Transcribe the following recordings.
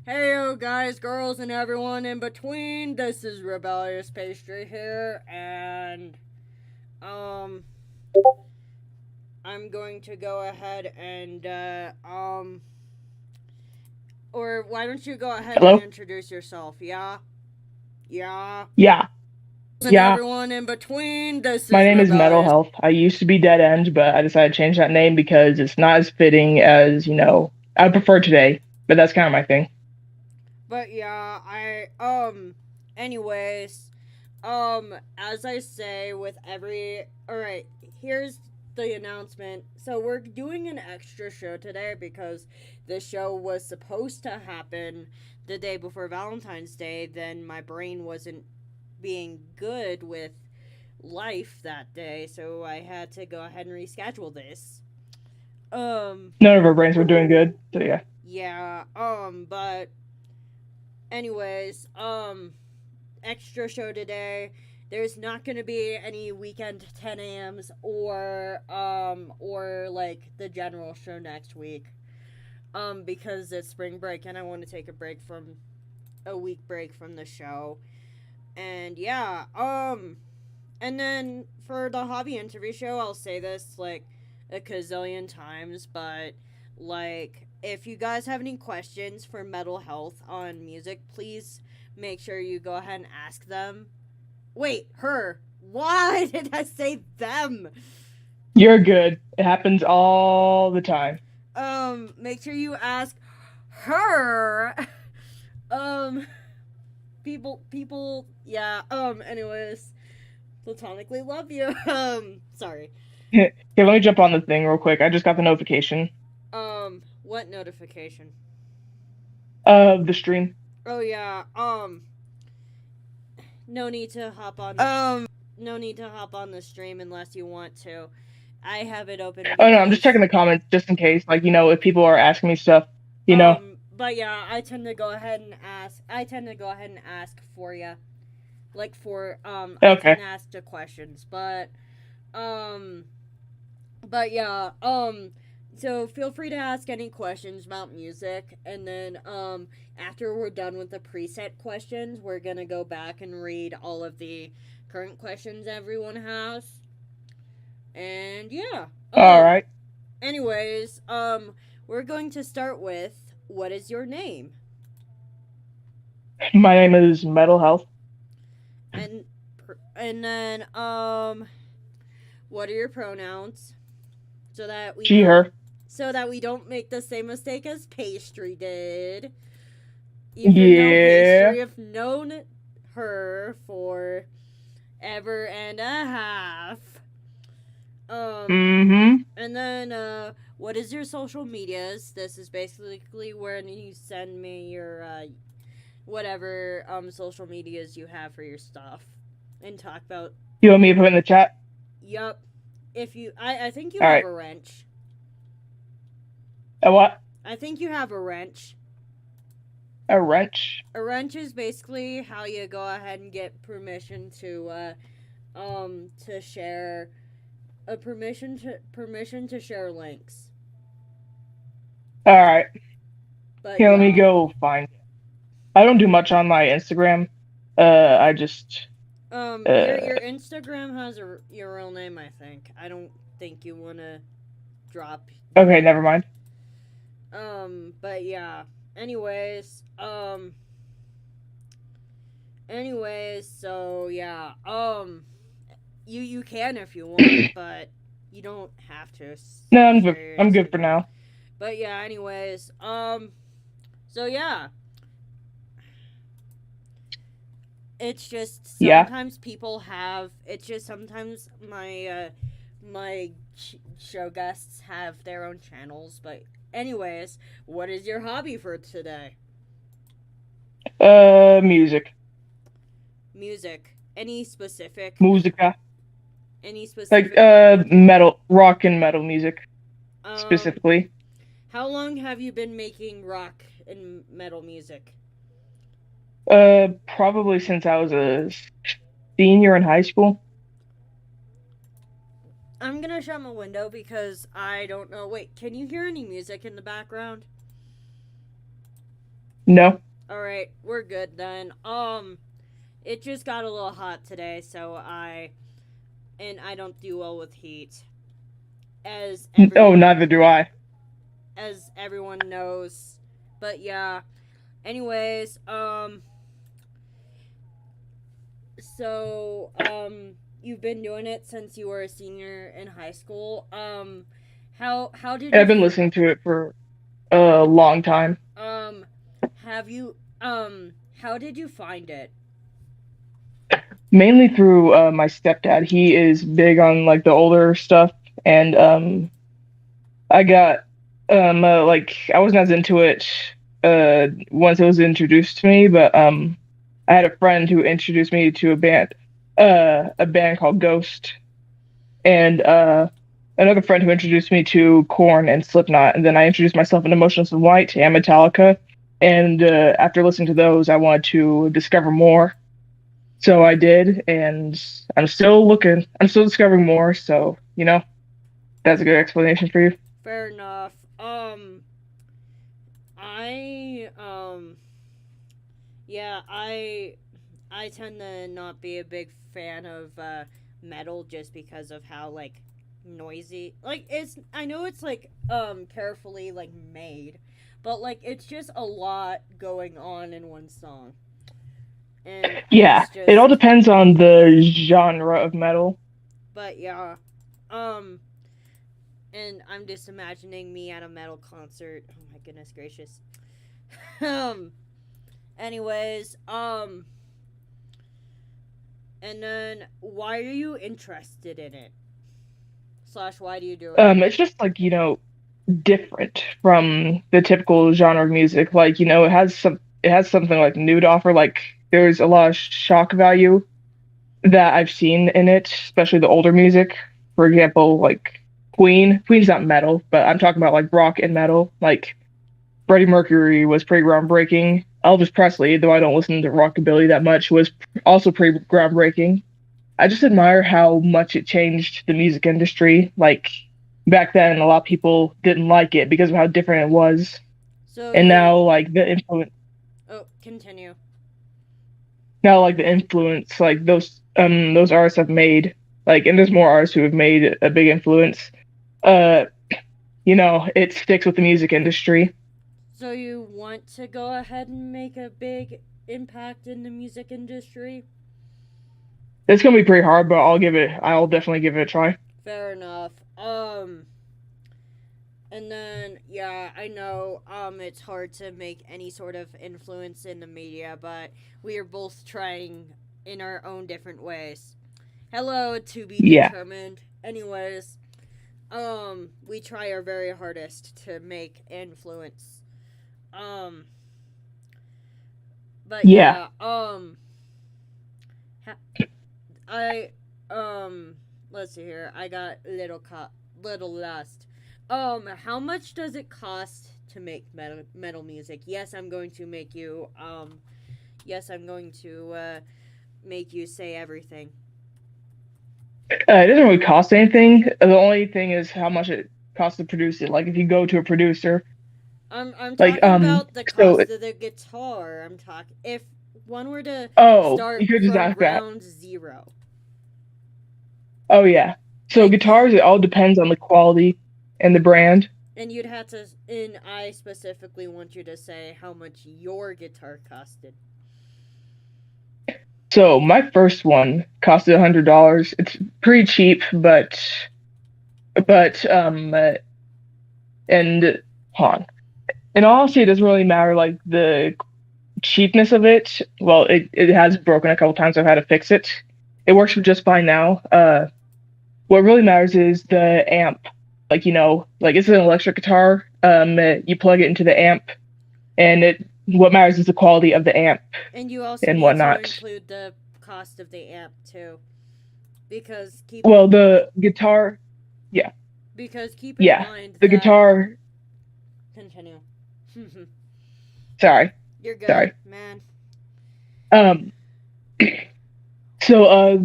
Heyo guys, girls, and everyone in between. This is Rebellious Pastry here, and um, I'm going to go ahead and or why don't you go ahead and Hello? introduce yourself? Yeah, yeah. Yeah, And yeah. everyone in between. This My is name is Metal Rebellious. Health. I used to be Dead End, but I decided to change that name because it's not as fitting as, I prefer today. But that's kind of my thing. But yeah, anyways, as I say with every, all right, here's the announcement. So we're doing an extra show today because the show was supposed to happen the day before Valentine's Day. Then my brain wasn't being good with life that day, so I had to go ahead and reschedule this. Um, None of our brains were doing good. So yeah. yeah, but anyways, extra show today. There's not gonna be any weekend 10 a.m.s or like the general show next week. Because it's spring break and I want to take a week break from the show. And yeah, and then for the hobby interview show, I'll say this like a gazillion times, but like if you guys have any questions for Metal Health on music, please make sure you go ahead and ask them. Wait, her. Why did I say them? You're good. It happens all the time. Make sure you ask her. um, yeah. Anyways, platonically love you. Sorry. Okay, let me jump on the thing real quick. I just got the notification What notification? of the stream. Oh yeah. No need to hop on. No need to hop on the stream unless you want to. I have it open Oh no, I'm just checking because the comments just in case. If people are asking me stuff, you know. but yeah, I tend to go ahead and ask. I tend to go ahead and ask for you, like for I tend Okay. to ask the questions, um, but yeah, so feel free to ask any questions about music, and then after we're done with the preset questions, we're gonna go back and read all of the current questions everyone has, and yeah, All right. anyways, we're going to start with what is your name? My name is Metal Health. And and then what are your pronouns? So that we She, don't her. make the same mistake as Pastry did. Even though Yeah. Pastry have known her for ever and a half. Mm-hmm. And then what is your social medias? This is basically where you send me your whatever social medias you have for your stuff and talk about. You want me to put in the chat? Yup. If you I think you All have right. a wrench. A what? I think you have a wrench. A wrench. A wrench is basically how you go ahead and get permission to share a permission to share links. All right. But Here, let me yeah. go find it. I don't do much on my Instagram. I just Your Instagram has your real name, I think. I don't think you want to drop okay, that. never mind. But yeah. Anyways, so yeah. You can if you want, but you don't have to. No, I'm good. I'm good for Seriously. now. But yeah, anyways, so yeah. It's just Yeah. sometimes people have it's just sometimes my show guests have their own channels, but anyways, what is your hobby for today? Music. Music. Any specific Musica. any Like specific genre? metal, rock and metal music Um specifically. how long have you been making rock and metal music? Probably since I was a senior in high school. I'm gonna shut my window because I don't know. Wait, can you hear any music in the background? No. All right, we're good then. It just got a little hot today, so I don't do well with heat, as Oh, everyone neither do I. as everyone knows. But yeah. Anyways, you've been doing it since you were a senior in high school. How did And you I've been listening to it for a long time. um have you how did you find it? Mainly through my stepdad. He is big on like the older stuff, and I got like I wasn't as into it once it was introduced to me, but I had a friend who introduced me to a band called Ghost, and another friend who introduced me to Korn and Slipknot, and then I introduced myself into Motionless in White and Metallica. And after listening to those, I wanted to discover more. So I did, and I'm still looking. I'm still discovering more. So, that's a good explanation for you. Fair enough. I yeah, I tend to not be a big fan of metal just because of how like noisy. Like it's I know it's like carefully like made, but like it's just a lot going on in one song. And Yeah, it's it all just depends on the genre of metal. but yeah. Um and I'm just imagining me at a metal concert. Oh my goodness gracious. um anyways, and then why are you interested in it? Slash why do you do it? It's just like, different from the typical genre of music. Like, it has something like new to offer. Like there's a lot of shock value that I've seen in it, especially the older music. For example, like Queen. Queen's not metal, but I'm talking about like rock and metal. Like Freddie Mercury was pretty groundbreaking. Elvis Presley, though I don't listen to rockabilly that much, was also pretty groundbreaking. I just admire how much it changed the music industry. Like back then, a lot of people didn't like it because of how different it was, So and you're oh continue. like the influence, like those artists have made, like, and there's more artists who have made a big influence. Uh, it sticks with the music industry. So you want to go ahead and make a big impact in the music industry? It's gonna be pretty hard, but I'll definitely give it a try. Fair enough. And then yeah, I know it's hard to make any sort of influence in the media, but we are both trying in our own different ways. Hello, to be Yeah, determined. Anyways, we try our very hardest to make influence. Um, but yeah. yeah, I let's see here. I got little lost. How much does it cost to make metal music? Yes, I'm going to make you yes, I'm going to make you say everything. It doesn't really cost anything. The only thing is how much it costs to produce it. Like if you go to a producer, I'm like talking about the so cost of the guitar. I'm talking if one were to you start could just from ask that. ground zero. Oh yeah. So Like guitars, it all depends on the quality and the brand. and you'd have to and I specifically want you to say how much your guitar costed. So my first one costed $100. It's pretty cheap, but and hold on. In all honesty, it doesn't really matter like the cheapness of it. Well, it has broken a couple times. I've had to fix it. It works just fine now. What really matters is the amp. Like like it's an electric guitar. You plug it into the amp, and it what matters is the quality of the amp And you also and need to whatnot. include the cost of the amp too. Because Well, the guitar, yeah, keep in yeah, mind the that guitar. continue. Sorry, You're good, sorry. man. Um, so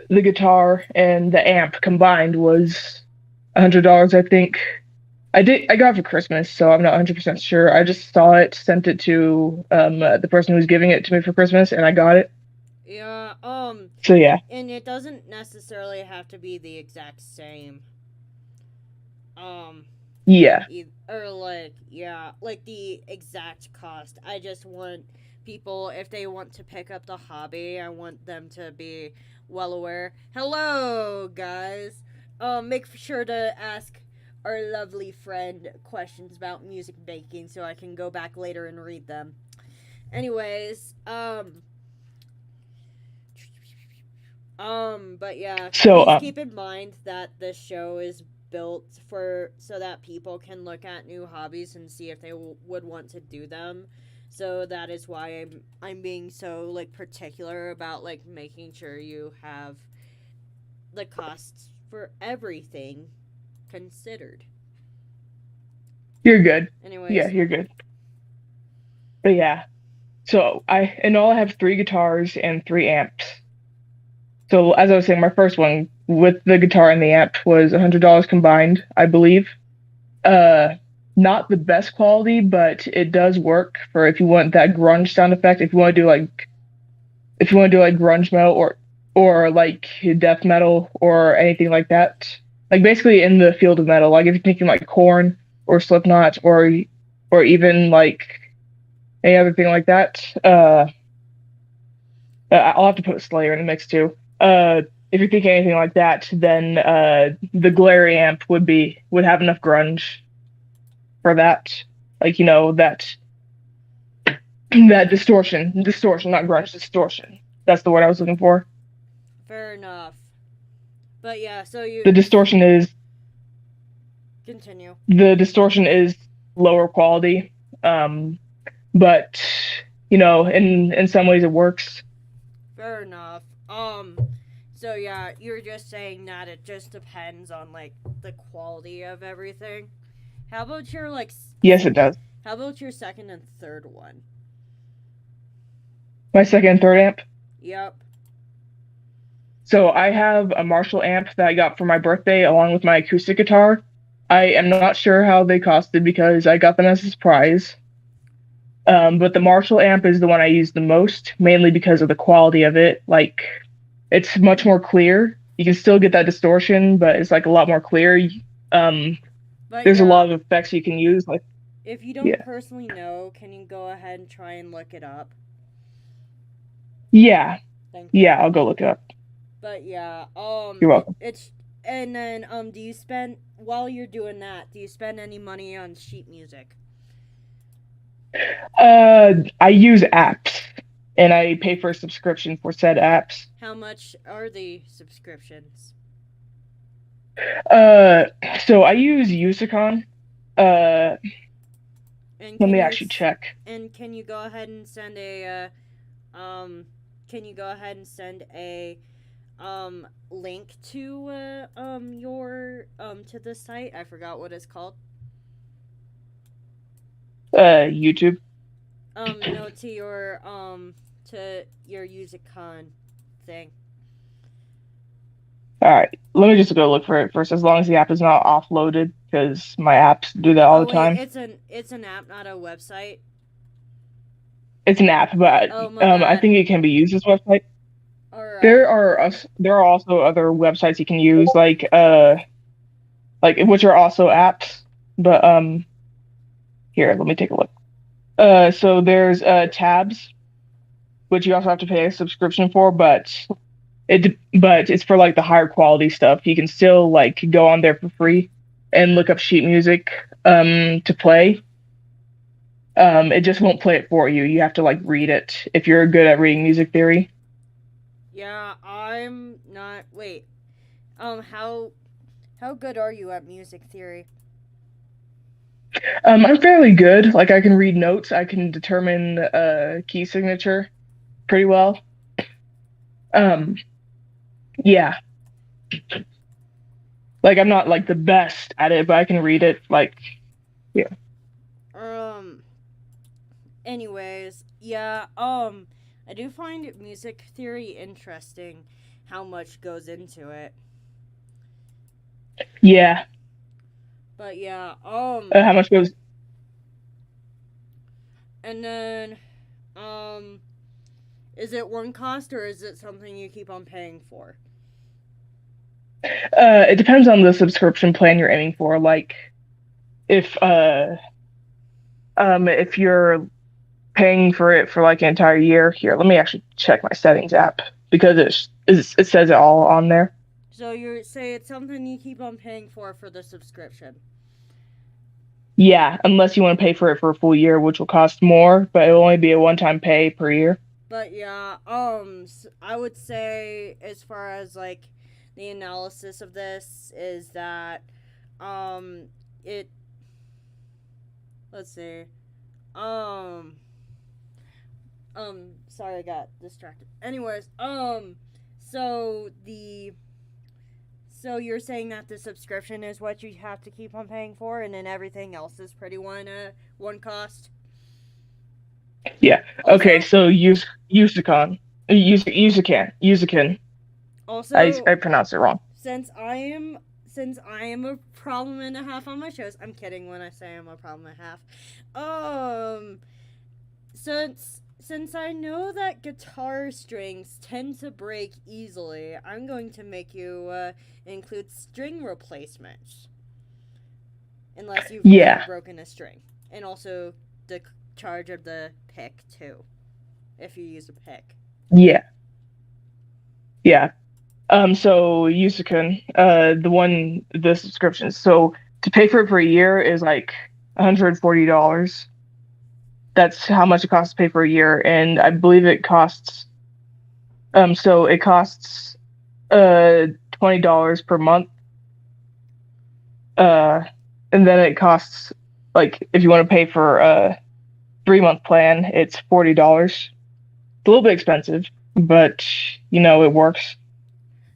the guitar and the amp combined was $100, I think. I got it for Christmas, so I'm not 100% sure. I just saw it, sent it to the person who was giving it to me for Christmas, and I got it. Yeah, So yeah. and it doesn't necessarily have to be the exact same. Um, Yeah. or like, yeah, like the exact cost. I just want people, if they want to pick up the hobby, I want them to be well aware. Hello, guys. Make sure to ask our lovely friend questions about music making so I can go back later and read them. Anyways, but yeah, So please keep in mind that this show is built for so that people can look at new hobbies and see if they would want to do them. So that is why I'm being so like particular about like making sure you have the costs for everything considered. you're good. Yeah, Anyways, you're good. But yeah. So I in all I have three guitars and three amps. So as I was saying, my first one with the guitar and the amp was $100 combined, I believe. Uh, Not the best quality, but it does work for if you want that grunge sound effect. If you want to do like grunge metal or like death metal or anything like that. Like basically in the field of metal, like if you're thinking like Korn or Slipknot or even like any other thing like that. I'll have to put Slayer in the mix too. If you're thinking anything like that, then the Glary amp would have enough grunge for that. Like that distortion, not grunge, distortion. That's the word I was looking for. fair enough. But yeah, so you The distortion is continue. the distortion is lower quality, but in some ways it works. Fair enough. So yeah, you're just saying that it just depends on like the quality of everything. How about your like? Yes, it does. How about your second and third one? My second and third amp. Yep. So I have a Marshall amp that I got for my birthday along with my acoustic guitar. I am not sure how they costed because I got them as a surprise. But the Marshall amp is the one I use the most, mainly because of the quality of it. Like, it's much more clear. You can still get that distortion, but it's like a lot more clear. Um, But there's a yeah, lot of effects you can use. Like, if you don't yeah, personally know, can you go ahead and try and look it up? yeah, Thank you. yeah. I'll go look it up. But yeah, You're welcome. it's and then do you spend while you're doing that? Do you spend any money on sheet music? I use apps, and I pay for a subscription for said apps. How much are the subscriptions? Uh, so I use Usicon. Uh, And Let can me you actually check. and can you go ahead and send a can you go ahead and send a link to your to the site? I forgot what it's called. YouTube. No, to your Usicon thing. All right, let me just go look for it first. As long as the app is not offloaded, because my apps do that all Oh the wait, time. it's an app, not a website. It's an app, but Oh my I bad. think it can be used as a website. All right. There are also other websites you can use, like which are also apps. But here, let me take a look. So there's Tabs, which you also have to pay a subscription for, but it's for like the higher quality stuff. You can still like go on there for free and look up sheet music to play. It just won't play it for you. You have to like read it if you're good at reading music theory. Yeah, I'm not. Wait. How good are you at music theory? I'm fairly good. Like I can read notes. I can determine key signature pretty well. Um, yeah. Like I'm not like the best at it, but I can read it. Like yeah. Um. Anyways, yeah. I do find music theory interesting. How much goes into it? Yeah. But yeah, How much goes? and then, um, is it one cost or is it something you keep on paying for? It depends on the subscription plan you're aiming for. Like if if you're paying for it for like an entire year, here, let me actually check my settings app because it says it all on there. So you say it's something you keep on paying for the subscription. Yeah, unless you want to pay for it for a full year, which will cost more, but it'll only be a one-time pay per year. But yeah, I would say as far as like the analysis of this is that, um, it let's see, um, sorry I got distracted. Anyways, so the so you're saying that the subscription is what you have to keep on paying for, and then everything else is pretty one cost. Yeah. Okay, Also, so Usicon, Usican. also I pronounced it wrong. since I am a problem and a half on my shows. I'm kidding when I say I'm a problem and a half. Um, since I know that guitar strings tend to break easily, I'm going to make you include string replacements, unless you've never Yeah. broken a string, and also the charge of the pick too, if you use a pick. Yeah. Yeah. So Usican, the subscription. So to pay for it for a year is like $140. That's how much it costs to pay for a year, and I believe it costs so it costs uh $20 per month. Uh and then it costs like if you want to pay for a 3-month plan, it's $40. It's a little bit expensive, but it works.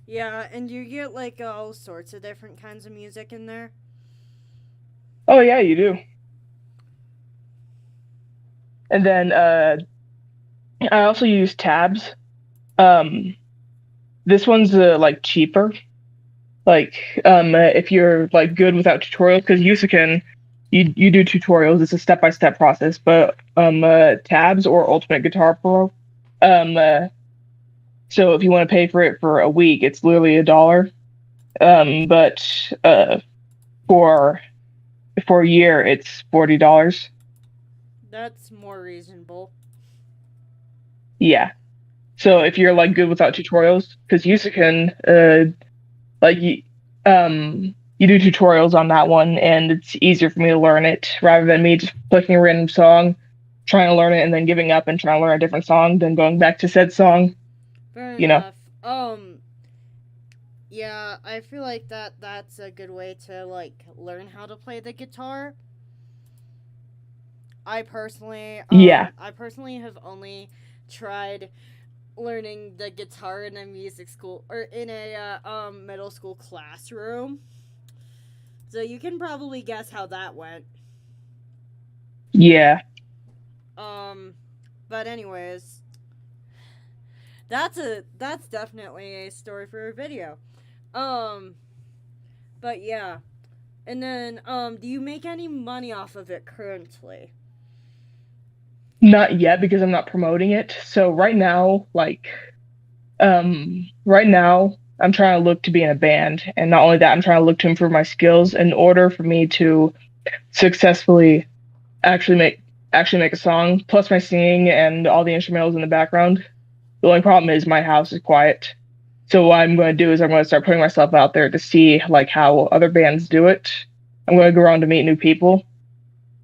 Yeah, and you get like all sorts of different kinds of music in there. Oh yeah, you do. And then I also use tabs. Um this one's like cheaper. Like if you're like good without tutorials, because Usican you do tutorials, it's a step-by-step process, but tabs or Ultimate Guitar Pro, um uh, so if you want to pay for it for a week, it's literally $1. But for a year, it's $40. That's more reasonable. Yeah. So if you're like good without tutorials, because Usican, like you do tutorials on that one, and it's easier for me to learn it rather than me just clicking a random song, trying to learn it, and then giving up and trying to learn a different song, then going back to said song. Fair You know. enough. Yeah, I feel like that's a good way to like learn how to play the guitar. Yeah. I personally have only tried learning the guitar in a music school or in a middle school classroom. So you can probably guess how that went. Yeah. Um, but anyways, that's definitely a story for a video. Um, but yeah, and then do you make any money off of it currently? Not yet because I'm not promoting it. So right now I'm trying to look to be in a band, and not only that, I'm trying to look to improve my skills in order for me to successfully actually make a song, plus my singing and all the instrumentals in the background. The only problem is my house is quiet. So what I'm going to do is I'm going to start putting myself out there to see like how other bands do it. I'm going to go around to meet new people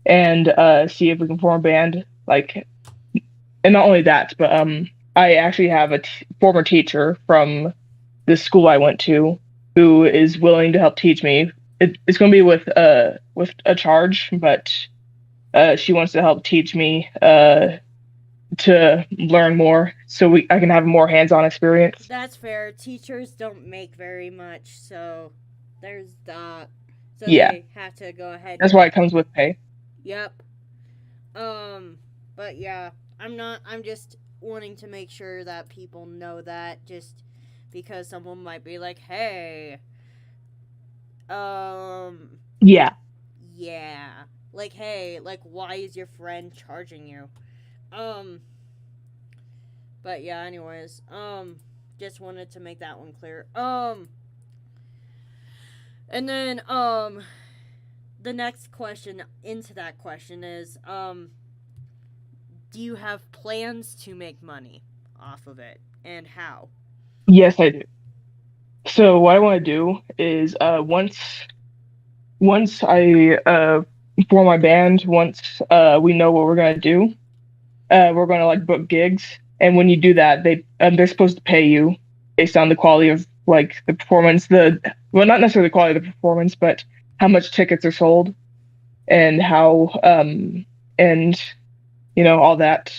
and see if we can form a band. Like, and not only that, but I actually have a former teacher from the school I went to who is willing to help teach me. It's going to be with a charge, but she wants to help teach me to learn more, so I can have more hands-on experience. That's fair. Teachers don't make very much, so there's that. So Yeah, they have to go ahead that's and why it comes with pay. yep. But yeah, I'm not. I'm just wanting to make sure that people know that, just because someone might be like, "Hey, um, Yeah, Yeah. Like, hey, like, why is your friend charging you? Um, but yeah, anyways, just wanted to make that one clear. And then, the next question into that question is, do you have plans to make money off of it, and how? Yes, I do. So what I want to do is once I form my band, once we know what we're gonna do, we're gonna like book gigs, and when you do that, they're supposed to pay you based on the quality of like the performance, the well, not necessarily the quality of the performance, but how much tickets are sold and how and all that.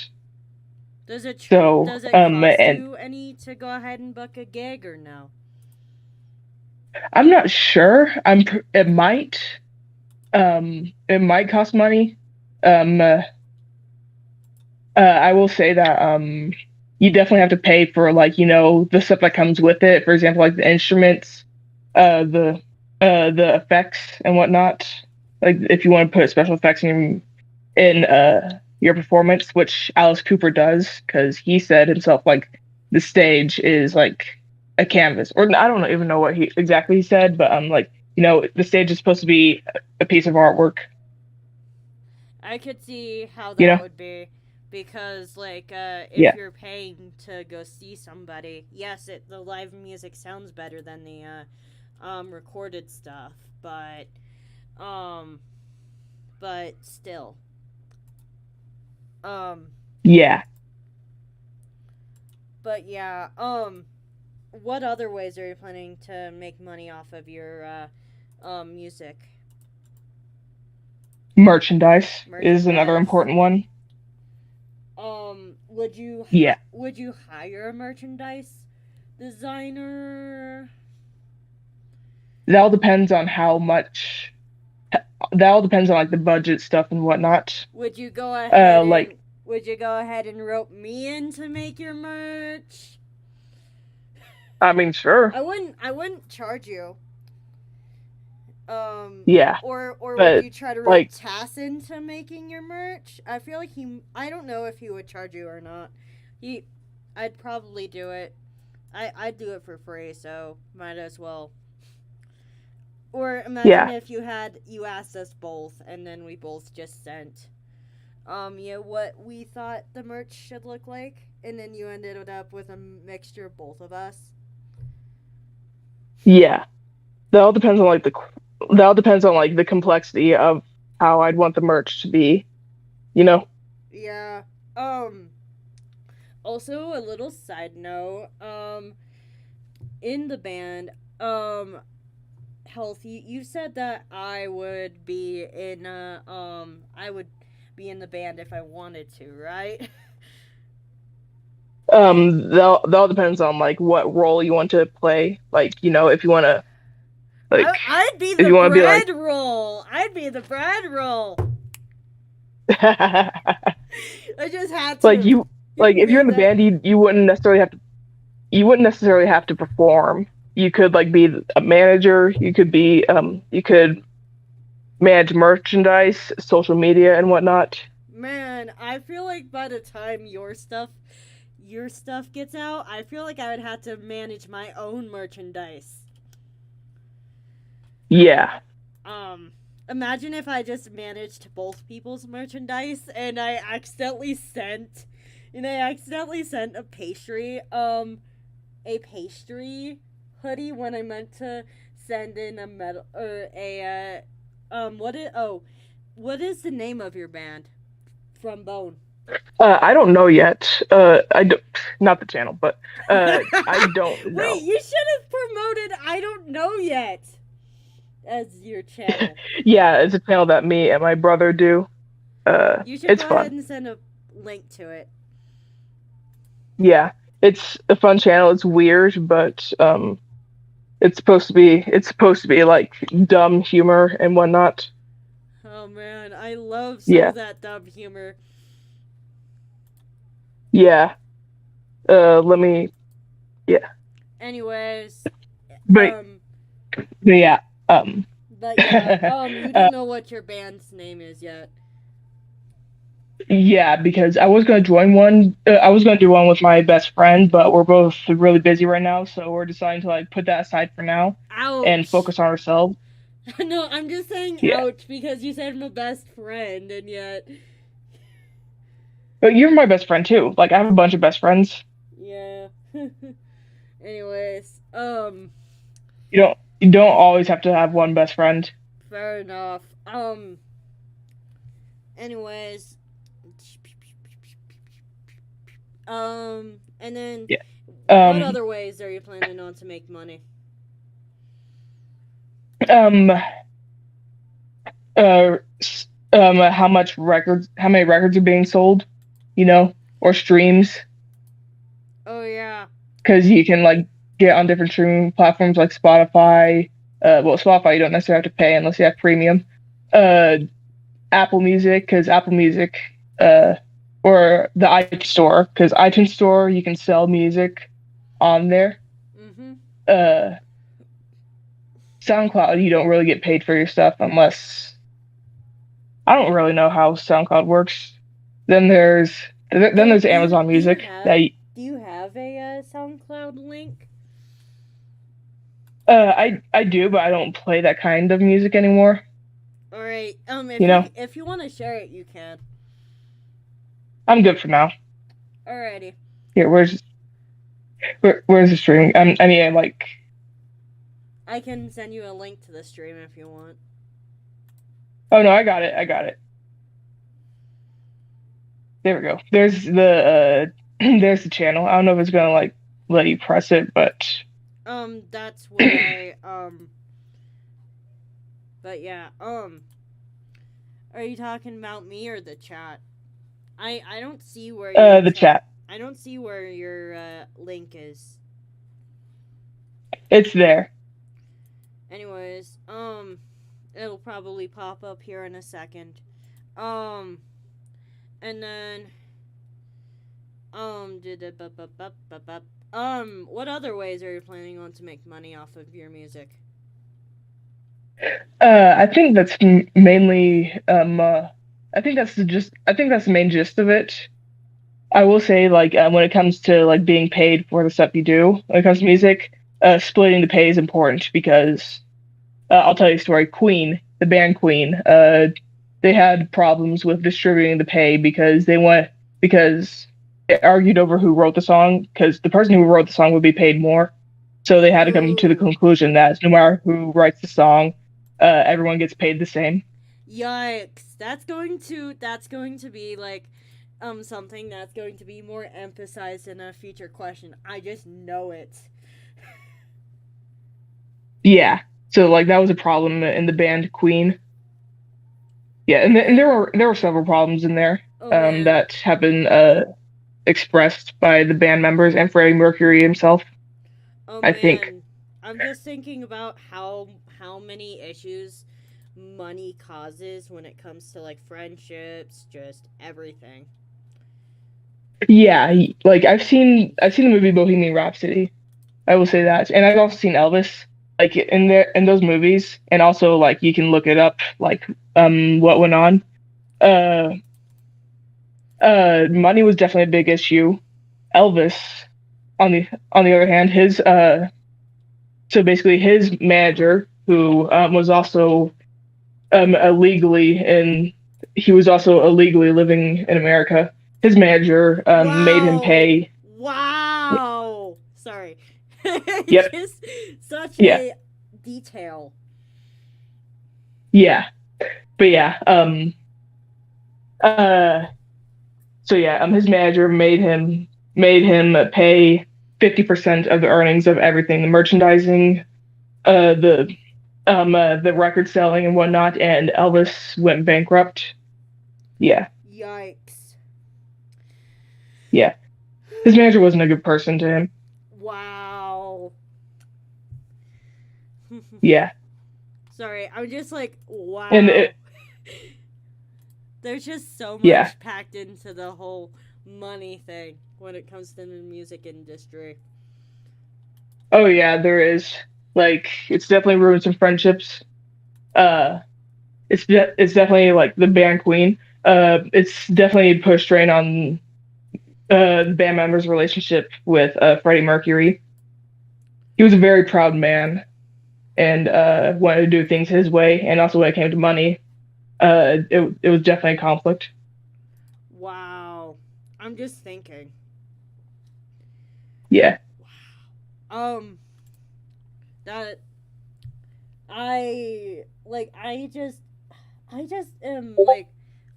So Does it cost and you any to go ahead and book a gig or no? I'm not sure. It might cost money. Um, uh, I will say that you definitely have to pay for like the stuff that comes with it. For example, like the instruments, the the effects and whatnot. Like if you want to put special effects in your performance, which Alice Cooper does, because he said himself like the stage is like a canvas, or I don't even know what he exactly he said, but like the stage is supposed to be a piece of artwork. I could see how You that know, would be because like if yeah, you're paying to go see somebody, yes, the live music sounds better than the recorded stuff, um but still. Um yeah. but yeah, what other ways are you planning to make money off of your music Merchandise is another merchandise? important one. Yeah, Would you hire a merchandise designer? that all depends on how much. That all depends on like the budget stuff and whatnot. Would you go ahead Like and rope me in to make your merch? I mean, sure, I wouldn't charge you. yeah, Or would but you try to rope like Tass into making your merch? I feel like I don't know if he would charge you or not. He I'd probably do it. I'd do it for free, so might as well. Or imagine yeah, if you asked us both and then we both just sent what we thought the merch should look like, and then you ended up with a mixture of both of us. yeah. That all depends on like the complexity of how I'd want the merch to be. You know. Yeah. Um Also, a little side note, in the band, Health, you said that I would be in the band if I wanted to, right? That all depends on like what role you want to play. Like if you want to like I'd be if the you want to be like bread roll. I'd be the bread roll. I just had like to. you You like if you're in made the that. band, you wouldn't necessarily have to perform. You could like be a manager. You could manage merchandise, social media, and whatnot. Man, I feel like by the time your stuff gets out, I feel like I would have to manage my own merchandise. Yeah. Um, Imagine if I just managed both people's merchandise and I accidentally sent a pastry hoodie when I meant to send in a metal or a what is the name of your band from Bone? I don't know yet. I don't, not the channel, but I don't Wait, know. you should have promoted I don't know yet as your channel. Yeah, it's a channel that me and my brother do. You should It's go ahead fun. and send a link to it. Yeah, it's a fun channel. It's weird, but it's supposed to be like dumb humor and whatnot. Oh man, I love some Yeah, of that dumb humor. yeah. Let me. Yeah, Anyways, but um, but yeah. Um, But yeah, you uh, don't know what your band's name is yet. yeah, because I was gonna join one. I was gonna do one with my best friend, but we're both really busy right now, so we're deciding to like put that aside for now and Ouch. focus on ourselves. No, I'm just saying Yeah, ouch because you said my best friend, and yet, but you're my best friend too. Like I have a bunch of best friends. yeah. Anyways, You don't always have to have one best friend. fair enough. Anyways, and then Yeah. what Um. other ways are you planning on to make money? Um. Uh. How many records are being sold? You know, or streams, Oh yeah. because you can like get on different streaming platforms like Spotify. Well, Spotify you don't necessarily have to pay unless you have premium. Uh, Apple Music, because Apple Music, uh, or the iTunes Store, because iTunes Store you can sell music on there. Mhm. Uh, SoundCloud you don't really get paid for your stuff unless I don't really know how SoundCloud works. Then there's then Do there's do you Amazon do you Music have that do you have a SoundCloud link? I do, but I don't play that kind of music anymore. All right. You know, If you want to share it, you can. I'm good for now. Alrighty. Here, where's the stream? I mean, like, I can send you a link to the stream if you want. oh no, I got it. There we go. There's there's the channel. I don't know if it's gonna like let you press it, but That's what I But yeah, are you talking about me or the chat? I don't see where your the chat. chat, I don't see where your link is. it's there. Anyways, it'll probably pop up here in a second. Um, and then did it, what other ways are you planning on to make money off of your music? I think that's mainly I think that's the main gist of it. I will say like when it comes to like being paid for the stuff you do when it comes to music, splitting the pay is important because I'll tell you a story. Queen, the band Queen, they had problems with distributing the pay because they argued over who wrote the song because the person who wrote the song would be paid more. So they had to come to the Ooh, conclusion that no matter who writes the song, everyone gets paid the same. yikes! That's going to be like something that's going to be more emphasized in a future question. I just know it. Yeah. So like that was a problem in the band Queen. Yeah, and Man, there were several problems in there oh man, that have been expressed by the band members and Freddie Mercury himself. oh I think. man. I'm just thinking about how many issues money causes when it comes to like friendships, just everything. Yeah, like I've seen the movie Bohemian Rhapsody. I will say that, and I've also seen Elvis. Like in those movies, and also like you can look it up, like what went on. Uh, Money was definitely a big issue. Elvis, on the other hand, his so basically his manager, who was also illegally in he was also illegally living in America. His manager made him Wow! pay. Wow! Sorry. Yep. Just such Yeah. a detail. Yeah. But yeah. Uh. So yeah. His manager made him pay 50% of the earnings of everything, the merchandising, uh, the the record selling and whatnot, and Elvis went bankrupt. Yeah. Yikes. Yeah. His manager wasn't a good person to him. Wow. Yeah. Sorry, I'm just like, And wow. it, There's just so yeah. much packed into the whole money thing when it comes to the music industry. Oh yeah, there is. Like it's definitely ruined some friendships. Uh, it's definitely like the band Queen. It's definitely pushed strain on the band members' relationship with Freddie Mercury. He was a very proud man and wanted to do things his way, and also when it came to money, it was definitely a conflict. Wow. I'm just thinking. Yeah, Um, that I just am like,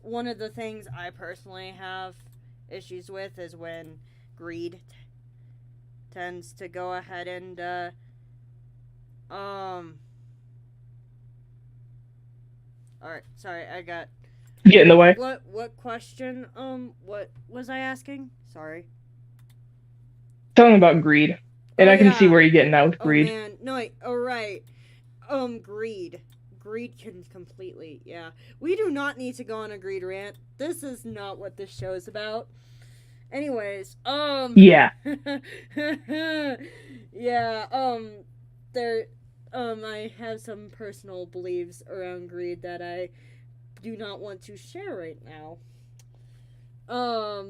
one of the things I personally have issues with is when greed tends to go ahead and um all right, sorry, I got get in the way. what question, what was I asking? Sorry. Something about greed, and Oh I can see yeah. where you're getting at with Oh greed. man. No wait. Oh right. Greed. Greed can completely, yeah. We do not need to go on a greed rant. This is not what this show is about. Anyways, Yeah, yeah, there, I have some personal beliefs around greed that I do not want to share right now.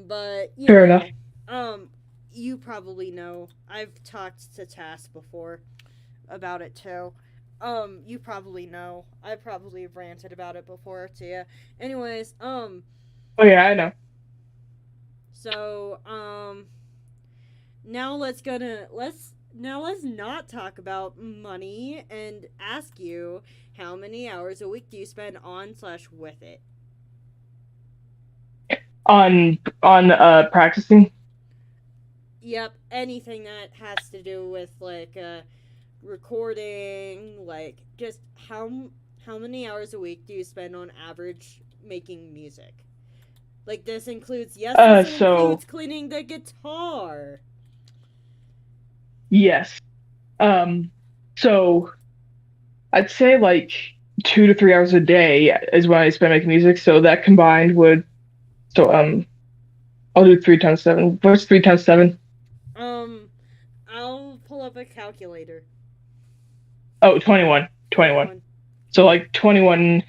But, fair enough. um, you probably know. I've talked to Tass before about it too. You probably know. I probably have ranted about it before to you. Anyways, Oh yeah, I know. so now let's not talk about money and ask you, how many hours a week do you spend on slash with it? On practicing. Yep, anything that has to do with like recording, like just how many hours a week do you spend on average making music? Like this includes, yes, this So includes cleaning the guitar. yes. Um, so I'd say like 2 to 3 hours a day is when I spend making music. So that combined would so I'll do 3 times 7. What's 3 times 7? Um, I'll pull up a calculator. Oh, 21. 21. 21. So like 21,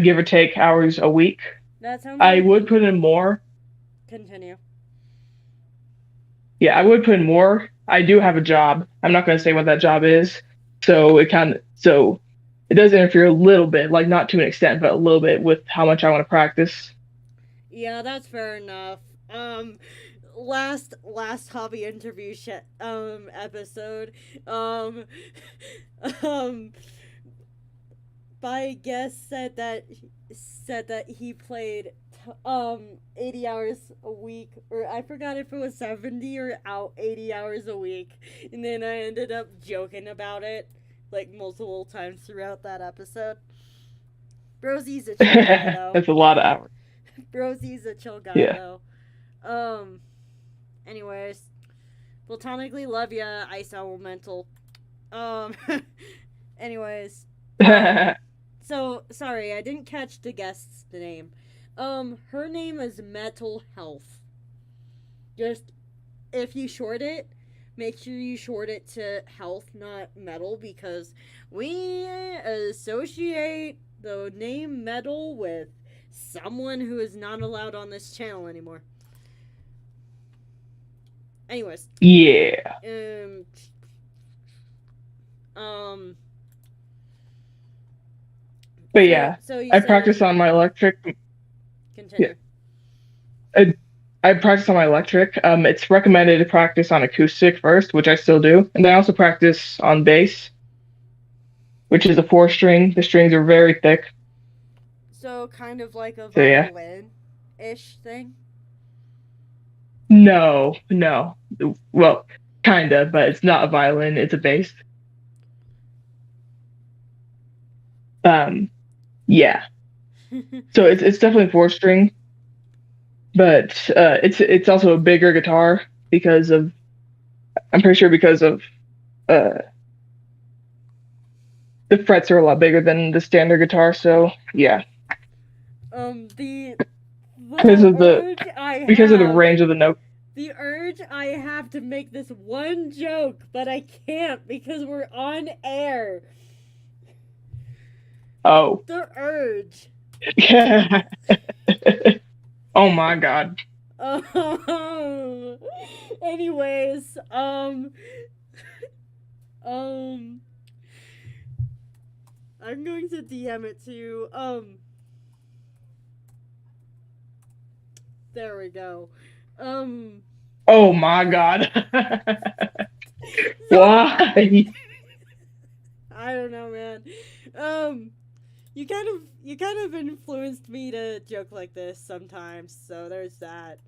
give or take hours a week. That's how I many. would put in more. Continue. Yeah, I would put in more. I do have a job. I'm not going to say what that job is. So it does interfere a little bit, like not to an extent, but a little bit with how much I want to practice. Yeah, that's fair enough. Last hobby interview episode. Um, um, my guest said that he played 80 hours a week, or I forgot if it was 70 or out 80 hours a week, and then I ended up joking about it like multiple times throughout that episode. Brosie's a chill guy though. That's a lot of hours. Brosie's a chill guy Yeah. though. Um anyways, platonically love ya, Ice Elemental. Um anyways, so sorry, I didn't catch the guest's name. Her name is Metal Health. Just, if you short it, make sure you short it to health, not metal, because we associate the name metal with someone who is not allowed on this channel anymore. Anyways, Yeah. um, um, But so yeah, so you I said practice on my electric. Yeah. continue. I, I practice on my electric. It's recommended to practice on acoustic first, which I still do. And then I also practice on bass, which is a 4 string. The strings are very thick. So kind of like a So yeah. violin ish thing. No, no. Well, kinda, but it's not a violin, it's a bass. Um, yeah. So it's definitely 4 string, but it's also a bigger guitar because of I'm pretty sure because of uh the frets are a lot bigger than the standard guitar, so yeah. The Because of the urge I because of the have range of the note. the urge I have to make this one joke, but I can't because we're on air. Oh. The urge. Oh my god. Anyways, um, I'm going to DM it to you. There we go. Um, Oh my god. so Why? I don't know, man. Um, you kind of influenced me to joke like this sometimes. So there's that.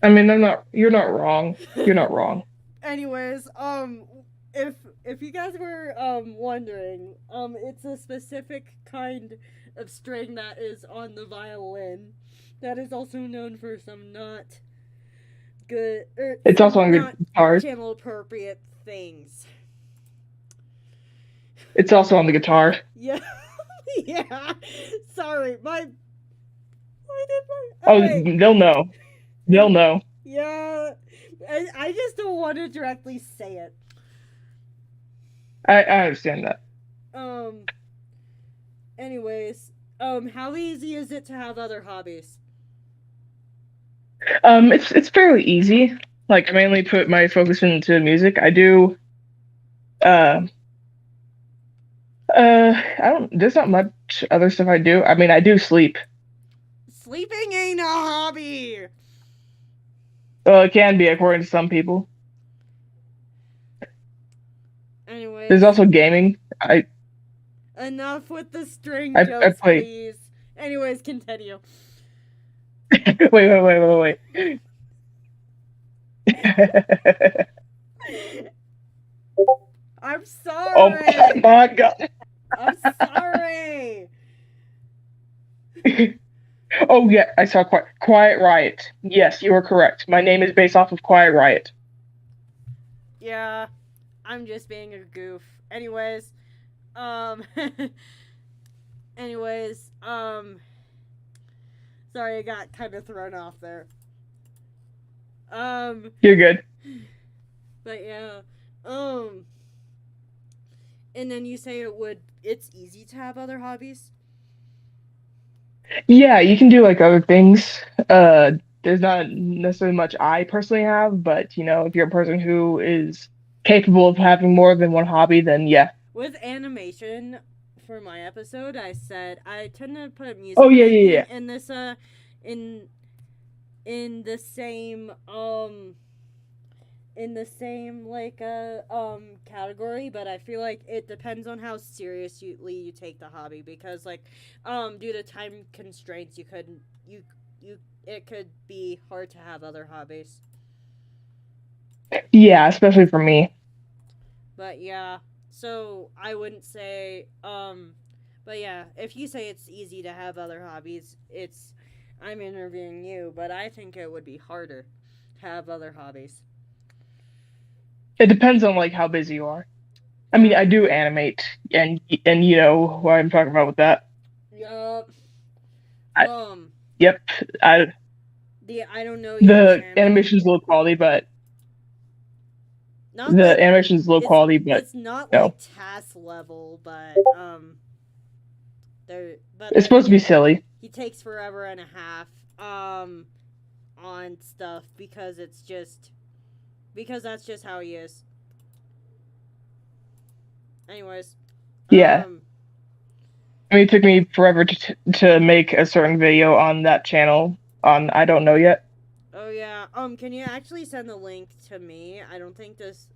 I mean, you're not wrong. You're not wrong. Anyways, if you guys were wondering, it's a specific kind of string that is on the violin that is also known for some not good or It's also some on not guitars. channel appropriate things. It's also on the guitar. Yeah. Yeah. Sorry, my why did my Oh, wait. they'll know. They'll know. Yeah. I just don't want to directly say it. I understand that. Um anyways, how easy is it to have other hobbies? It's fairly easy. Like I mainly put my focus into music. I do. Uh, I don't. There's not much other stuff I do. I mean, I do sleep. Sleeping ain't a hobby. Well, it can be according to some people. There's Anyways, also gaming. enough with the string I jokes, play. please. Anyways, continue. Wait. I'm Oh sorry. my god. I'm sorry. Oh yeah, I saw Quiet Riot. Yes, you are correct. My name is based off of Quiet Riot. Yeah, I'm just being a goof. Anyways, um, anyways, sorry, I got kind of thrown off there. You're good. But yeah, and then you say it's easy to have other hobbies? Yeah, you can do like other things. There's not necessarily much I personally have, but if you're a person who is capable of having more than one hobby, then yeah. With animation, for my episode, I said I tend to put Oh music yeah. making in this, in, in the same, in the same like category, but I feel like it depends on how seriously you take the hobby, because like due to time constraints you it could be hard to have other hobbies. Yeah, especially for me. But yeah, so I wouldn't say but yeah, if you say it's easy to have other hobbies, it's I'm interviewing you, but I think it would be harder to have other hobbies. It depends on like how busy you are. I mean, Yeah. I do animate, and you know what I'm talking about with that. Yup. I, Um yep. I I don't know your the channel. animation's low quality, but Not the like animation's low quality, but it's not no, like task level, but there but it's then supposed to be again, silly. he takes forever and a half on stuff because that's just how he is. Anyways, Yeah. um I mean, it took me forever to make a certain video on that channel on I don't know yet. oh yeah, can you actually send the link to me? I don't think this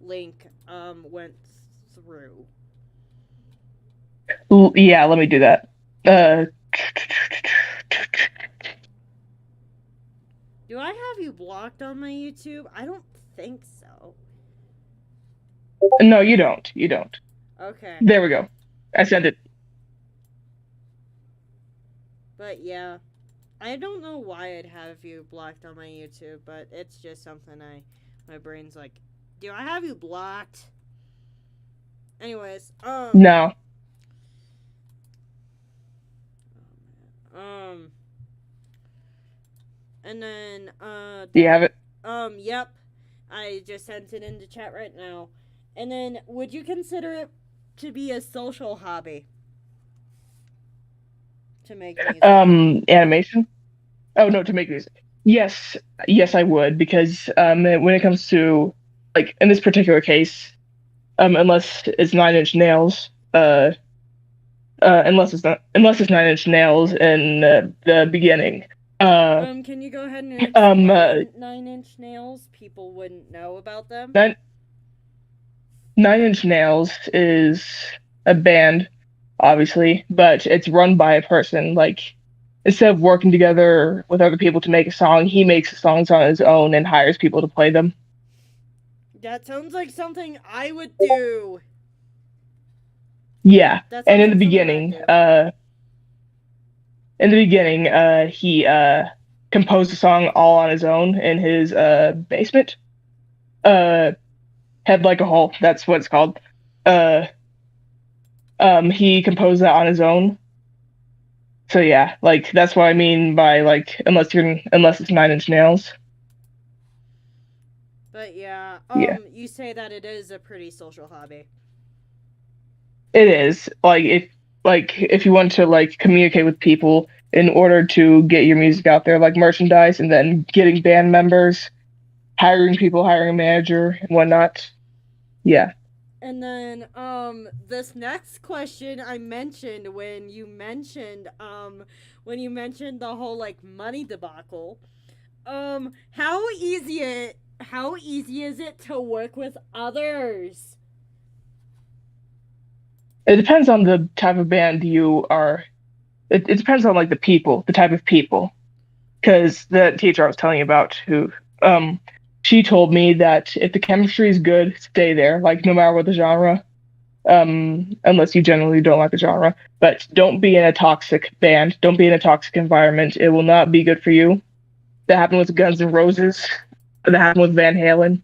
link went through. Yeah, let me do that. Do I have you blocked on my YouTube? I don't think so. No, you don't. You don't. Okay. There we go. I sent it. But yeah, I don't know why I'd have you blocked on my YouTube, but it's just something my brain's like, do I have you blocked? Anyways, No. and then Do you have it? yep, I just sent it into chat right now. And then, would you consider it to be a social hobby to make music? Animation. Oh no, to make music. Yes, yes, I would because when it comes to like in this particular case, unless it's Nine Inch Nails, unless it's Nine Inch Nails in the beginning. Uh, Can you go ahead and um, uh, explain Nine Inch Nails? People wouldn't know about them. Nine Nine Inch Nails is a band, obviously, but it's run by a person. Like instead of working together with other people to make a song, he makes the songs on his own and hires people to play them. That sounds like something I would do. Yeah, That and sounds like something I'd do. in the beginning, he composed a song all on his own in his basement. Uh, Head Like a Hole, that's what it's called. Uh, he composed that on his own. So yeah, like that's what I mean by like unless it's Nine Inch Nails. But yeah, Yeah, you say that it is a pretty social hobby. it is. If you want to like communicate with people in order to get your music out there, like merchandise, and then getting band members, hiring people, hiring a manager and whatnot. Yeah. And then this next question I mentioned when you mentioned the whole like money debacle. How easy is it to work with others? It depends on the type of band you are. It depends on like the people, the type of people. Because the teacher I was telling you about, who, um, she told me that if the chemistry is good, stay there. Like no matter what the genre, unless you generally don't like the genre. But don't be in a toxic band. Don't be in a toxic environment. It will not be good for you. That happened with Guns N' Roses. That happened with Van Halen.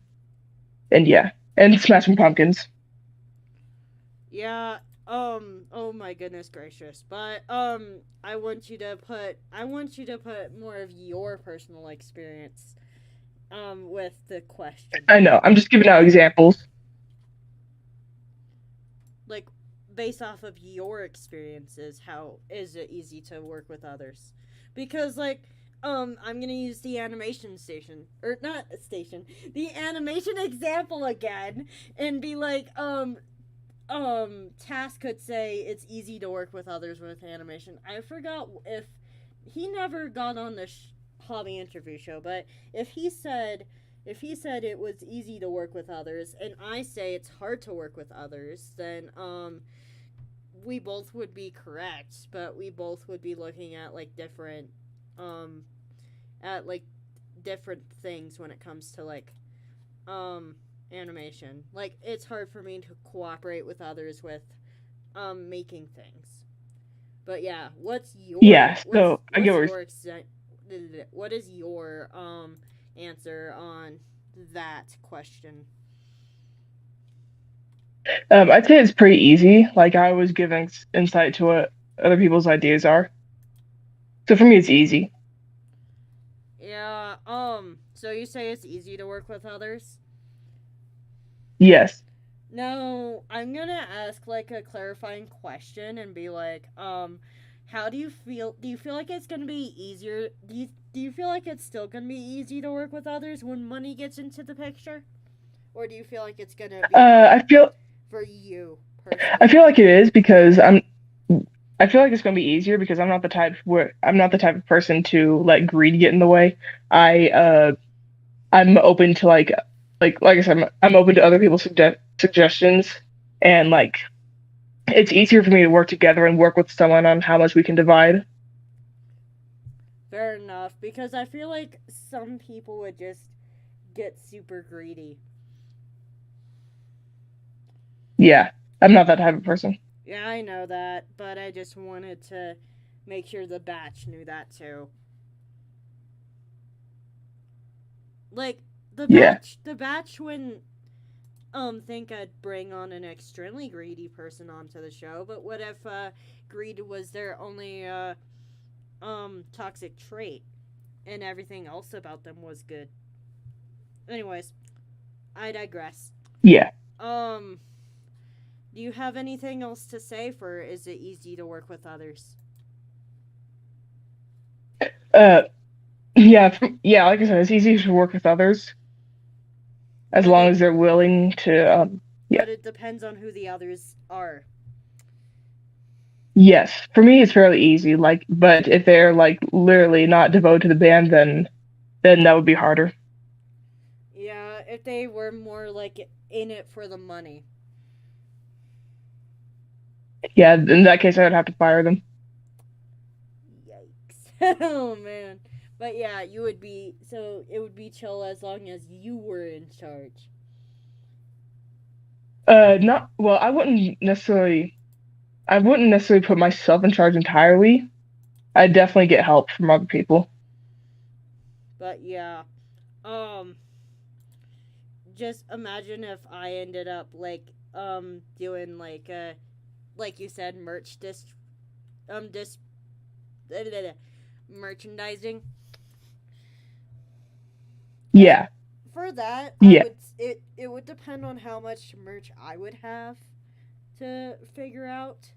And yeah, and Smashing Pumpkins. Yeah, oh my goodness gracious. But I want you to put more of your personal experience with the question. I know. I'm just giving out examples. Like based off of your experiences, how is it easy to work with others? Because like I'm gonna use the animation station or not station, the animation example again, and be like, Task could say it's easy to work with others with animation. I forgot if he never got on the hobby interview show, but if he said it was easy to work with others and I say it's hard to work with others, then we both would be correct, but we both would be looking at um at like different things when it comes to um animation. Like it's hard for me to cooperate with others with making things. But yeah, Yeah. So I get where what is your answer on that question? I'd say it's pretty easy. Like I was giving insight to what other people's ideas are. So for me, it's easy. Yeah, so you say it's easy to work with others? Yes. No, I'm gonna ask like a clarifying question and be like, how do you feel? Do you feel like it's gonna be easier? Do you feel like it's still gonna be easy to work with others when money gets into the picture, or do you feel like it's gonna be hard I feel for you I personally? feel like it is because I feel like it's gonna be easier because I'm not the type of person to let greed get in the way. I I'm open to like I said, I'm open to other people's suggestions, and like it's easier for me to work together and work with someone on how much we can divide. Fair enough, because I feel like some people would just get super greedy. Yeah, I'm not that type of person. Yeah, I know that, but I just wanted to make sure the batch knew that too. Like Yeah, the batch wouldn't think I'd bring on an extremely greedy person onto the show, but what if greed was their only toxic trait and everything else about them was good? Anyways, I digress. yeah. Um Do you have anything else to say for is it easy to work with others? Uh, yeah, yeah. Like I said, it's easy to work with others as But long it as they're willing to. Yeah, but it depends on who the others are. yes. For me, it's fairly easy. Like, but if they're like literally not devoted to the band, then that would be harder. Yeah, if they were more like in it for the money. Yeah, in that case, I would have to fire them. Yikes. Oh man. But yeah, you would be so it would be chill as long as you were in charge. Not well. I wouldn't necessarily put myself in charge entirely. I definitely get help from other people. But yeah. Um just imagine if I ended up doing like you said dis merchandising. And Yeah, for that, yeah, it would depend on how much merch I would have to figure out.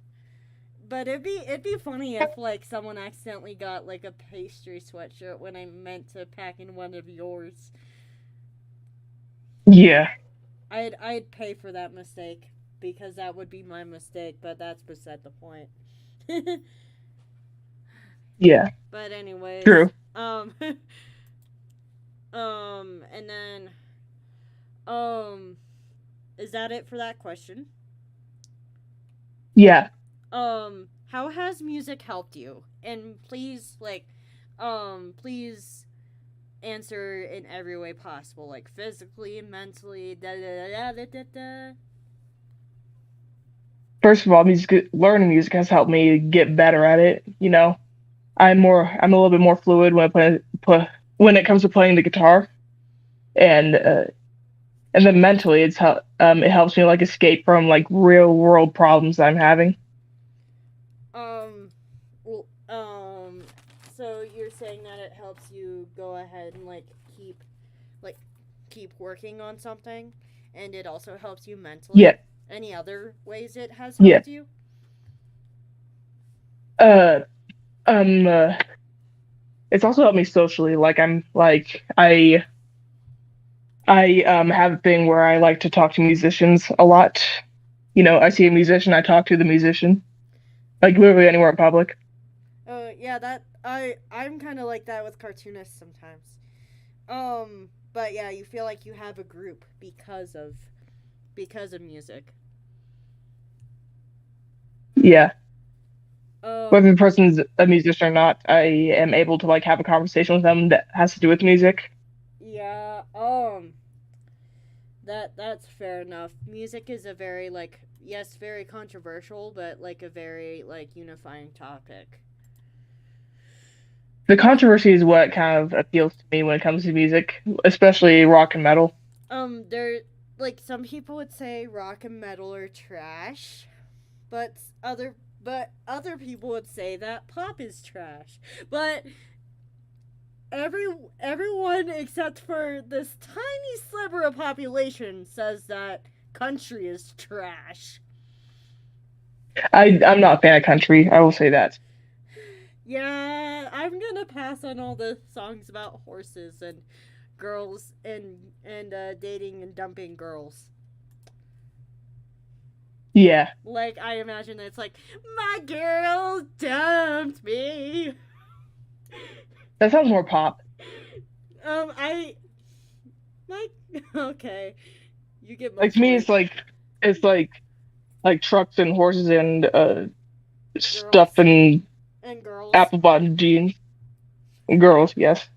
But it'd be funny if like someone accidentally got like a pastry sweatshirt when I meant to pack in one of yours. yeah, I'd pay for that mistake because that would be my mistake, but that's beside the point. yeah. But anyways, True. and then um is that it for that question? Yeah, How has music helped you? And please please answer in every way possible, like physically, mentally, da da da da da da. first of all, learning music has helped me get better at it. I'm a little bit more fluid when it comes to playing the guitar, and then mentally, it helps me like escape from like real world problems I'm having. Um, well, so you're saying that it helps you go ahead and like keep working on something, and it also helps you mentally. Yeah, Any other ways it has yeah. helped you? Uh, um, uh, it's also helped me socially. I have a thing where I like to talk to musicians a lot. I see a musician, I talk to the musician, like literally anywhere in public. Yeah, that I'm kind of like that with cartoonists sometimes. But yeah, you feel like you have a group because of music. Yeah. Whether Um, the person's a musician or not, I am able to like have a conversation with them that has to do with music. yeah. That's fair enough. Music is a very yes, very controversial, but like a very unifying topic. The controversy is what kind of appeals to me when it comes to music, especially rock and metal. There like some people would say rock and metal are trash, but other people would say that pop is trash. But every everyone except for this tiny sliver of population says that country is trash. I'm not a fan of country. I will say that. Yeah, I'm gonna pass on all the songs about horses and girls and dating and dumping girls. Yeah, Like I imagine it's like my girl dumped me. that sounds more pop. I like okay, you get my Like to me, point. it's like trucks and horses and stuff Girls and and girls. apple bottom jeans and girls. Yes,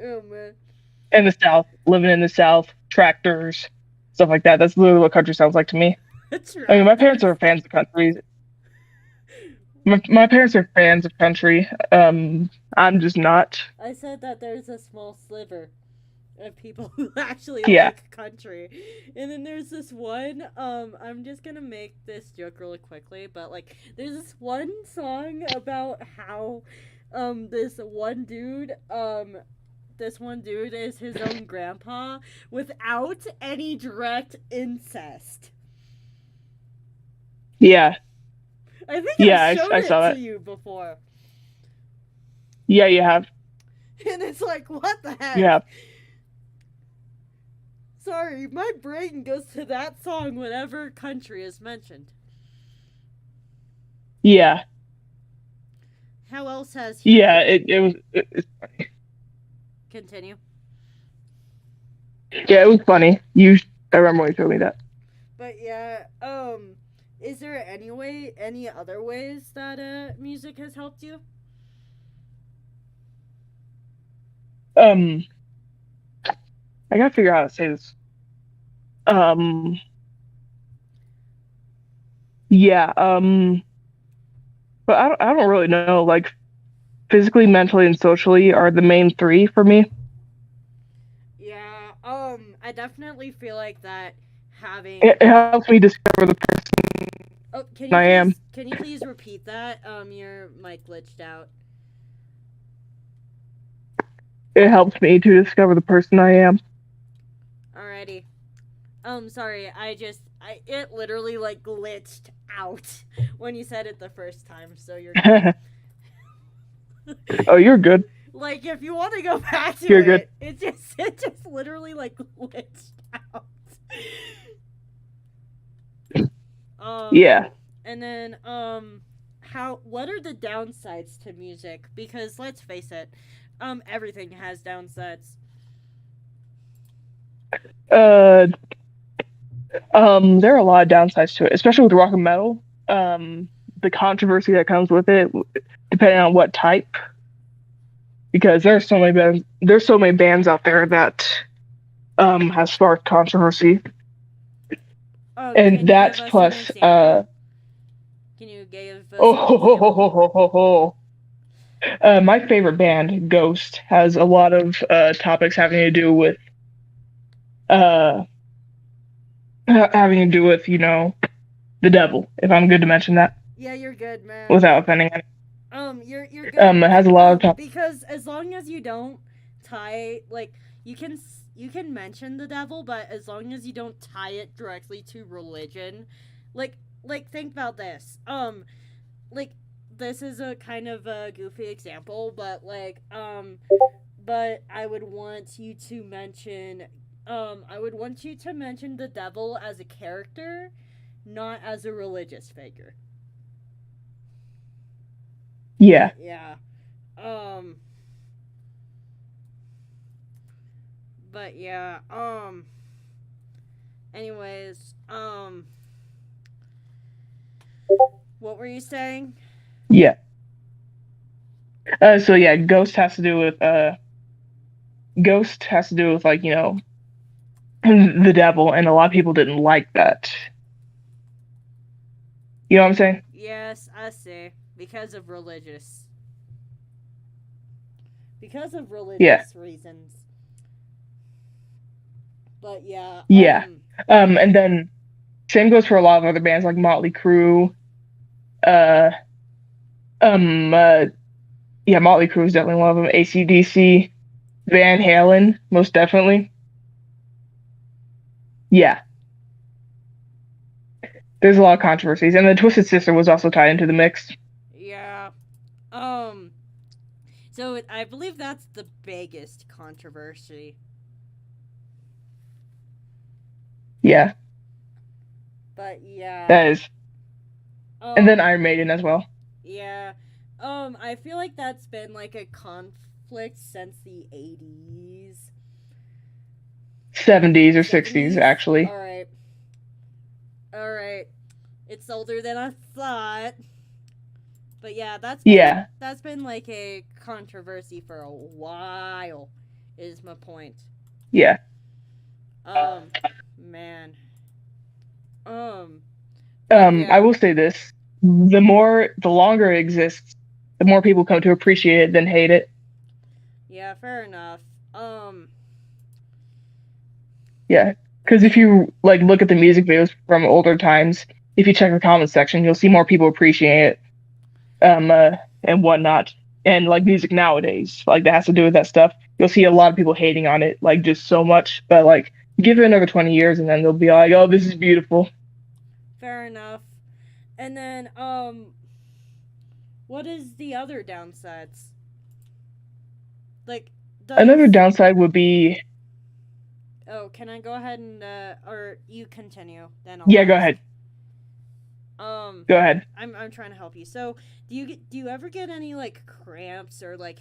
Oh man, in the South, living in the South, tractors, stuff like that. That's literally what country sounds like to me. I mean, my parents tractors. are fans of country. My parents are fans of country. I'm just not. I said that there's a small sliver of people who actually Yeah, like country. And then there's this one, I'm just gonna make this joke really quickly, but there's this one song about how this one dude is his own grandpa without any direct incest. Yeah, I think I've yeah, shown I it saw to that. you before. Yeah, you have. And it's like, what the You heck? have. Sorry, my brain goes to that song whenever country is mentioned. Yeah, How else has yeah. It was. continue? Yeah, it was funny. I remember when you told me that. But yeah, is there any other ways that music has helped you? Um, I gotta figure out how to say this. Um, yeah. But I don't really know. Like physically, mentally, and socially are the main three for me. Yeah, I definitely feel like that having. It helps me discover the person Oh, I am. can you please repeat that? Your mic glitched out. It helps me to discover the person I am. Alrighty. Sorry, it literally like glitched out when you said it the first time, so you're good. Oh, you're good. Like if you want to go back to You're good. it just literally like glitched out. um Yeah. and then how what are the downsides to music? Because let's face it, everything has downsides. Uh, there are a lot of downsides to it, especially with rock and metal. The controversy that comes with it, depending on what type, because there's so many bands out there that has sparked controversy, Can and you give that's us an plus example? Can you give us oh an ho, ho, ho, example? ho, ho, ho, ho. My favorite band, Ghost, has a lot of topics having to do with uh having to do with the devil. If I'm good to mention that Yeah, you're good, man. without offending anyone. You're good. It has a lot of topics. Because as long as you don't tie like you can mention the devil, but as long as you don't tie it directly to religion, think about this. Like this is a kind of a goofy example, but but I would want you to mention the devil as a character, not as a religious figure. Yeah. Yeah. Um but yeah, anyways, what were you saying? Yeah. So yeah, Ghost has to do with like, the devil, and a lot of people didn't like that. You know what I'm saying? Yes, I see. Because of Yeah. religious reasons. But yeah, Yeah. And then same goes for a lot of other bands like Motley Crue. Uh um uh yeah, Motley Crue is definitely one of them. AC/DC, Van Halen, most definitely. Yeah. There's a lot of controversies. And then Twisted Sister was also tied into the mix. yeah. So I believe that's the biggest controversy. Yeah. But yeah. That is. And then Iron Maiden as well. Yeah. I feel like that's been like a conflict since the 80s. 70s or 60s 70s? actually. Alright. Alright. It's older than I thought. But yeah, that's been like a controversy for a while, is my point. Yeah. Man. I will say this. The longer it exists, the more people come to appreciate it than hate it. Yeah, fair enough. Yeah. Because if you like look at the music videos from older times, if you check the comments section, you'll see more people appreciate it, and whatnot. And like music nowadays, like that has to do with that stuff. You'll see a lot of people hating on it, like just so much. But like, give it another 20 years, and then they'll be like, "Oh, this is beautiful." Fair enough. And then what is the other downsides? Like Another does downside would be, Oh, can I go ahead and or you continue, then I'll yeah, go ask. ahead. Um Go ahead. I'm trying to help you. So, do you ever get any like cramps or like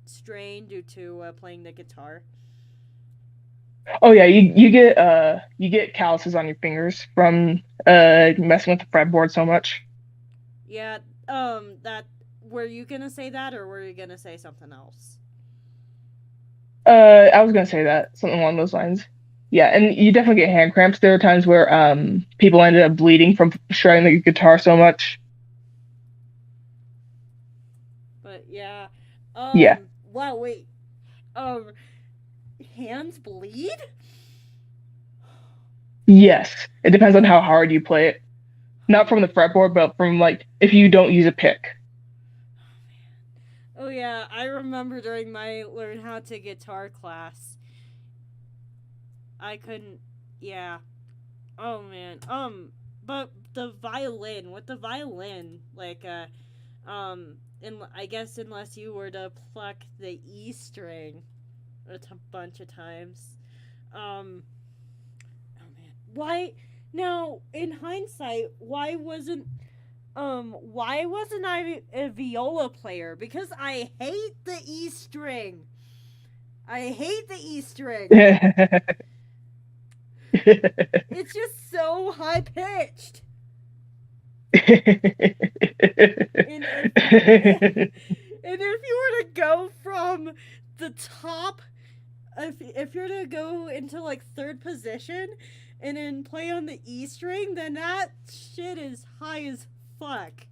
strain due to playing the guitar? Oh yeah, you get calluses on your fingers from messing with the fretboard so much. Yeah, that were you going to say that or were you going to say something else? I was gonna say that, something along those lines. Yeah, and you definitely get hand cramps. There are times where people ended up bleeding from shredding the guitar so much. But yeah. Yeah. Wow, wait. Um hands bleed? Yes. It depends on how hard you play it. Not from the fretboard, but from like if you don't use a pick. Oh yeah, I remember during my learn how to guitar class, I couldn't. Yeah. Oh man. But the violin, with the violin, like I guess unless you were to pluck the E string bunch of times, um, oh man, why? Now, in hindsight, why wasn't I a viola player? Because I hate the E string. I hate the E string. It's just so high pitched. And if you were to go from the top, if you're to go into like third position and then play on the E string, then that shit is high as fuck.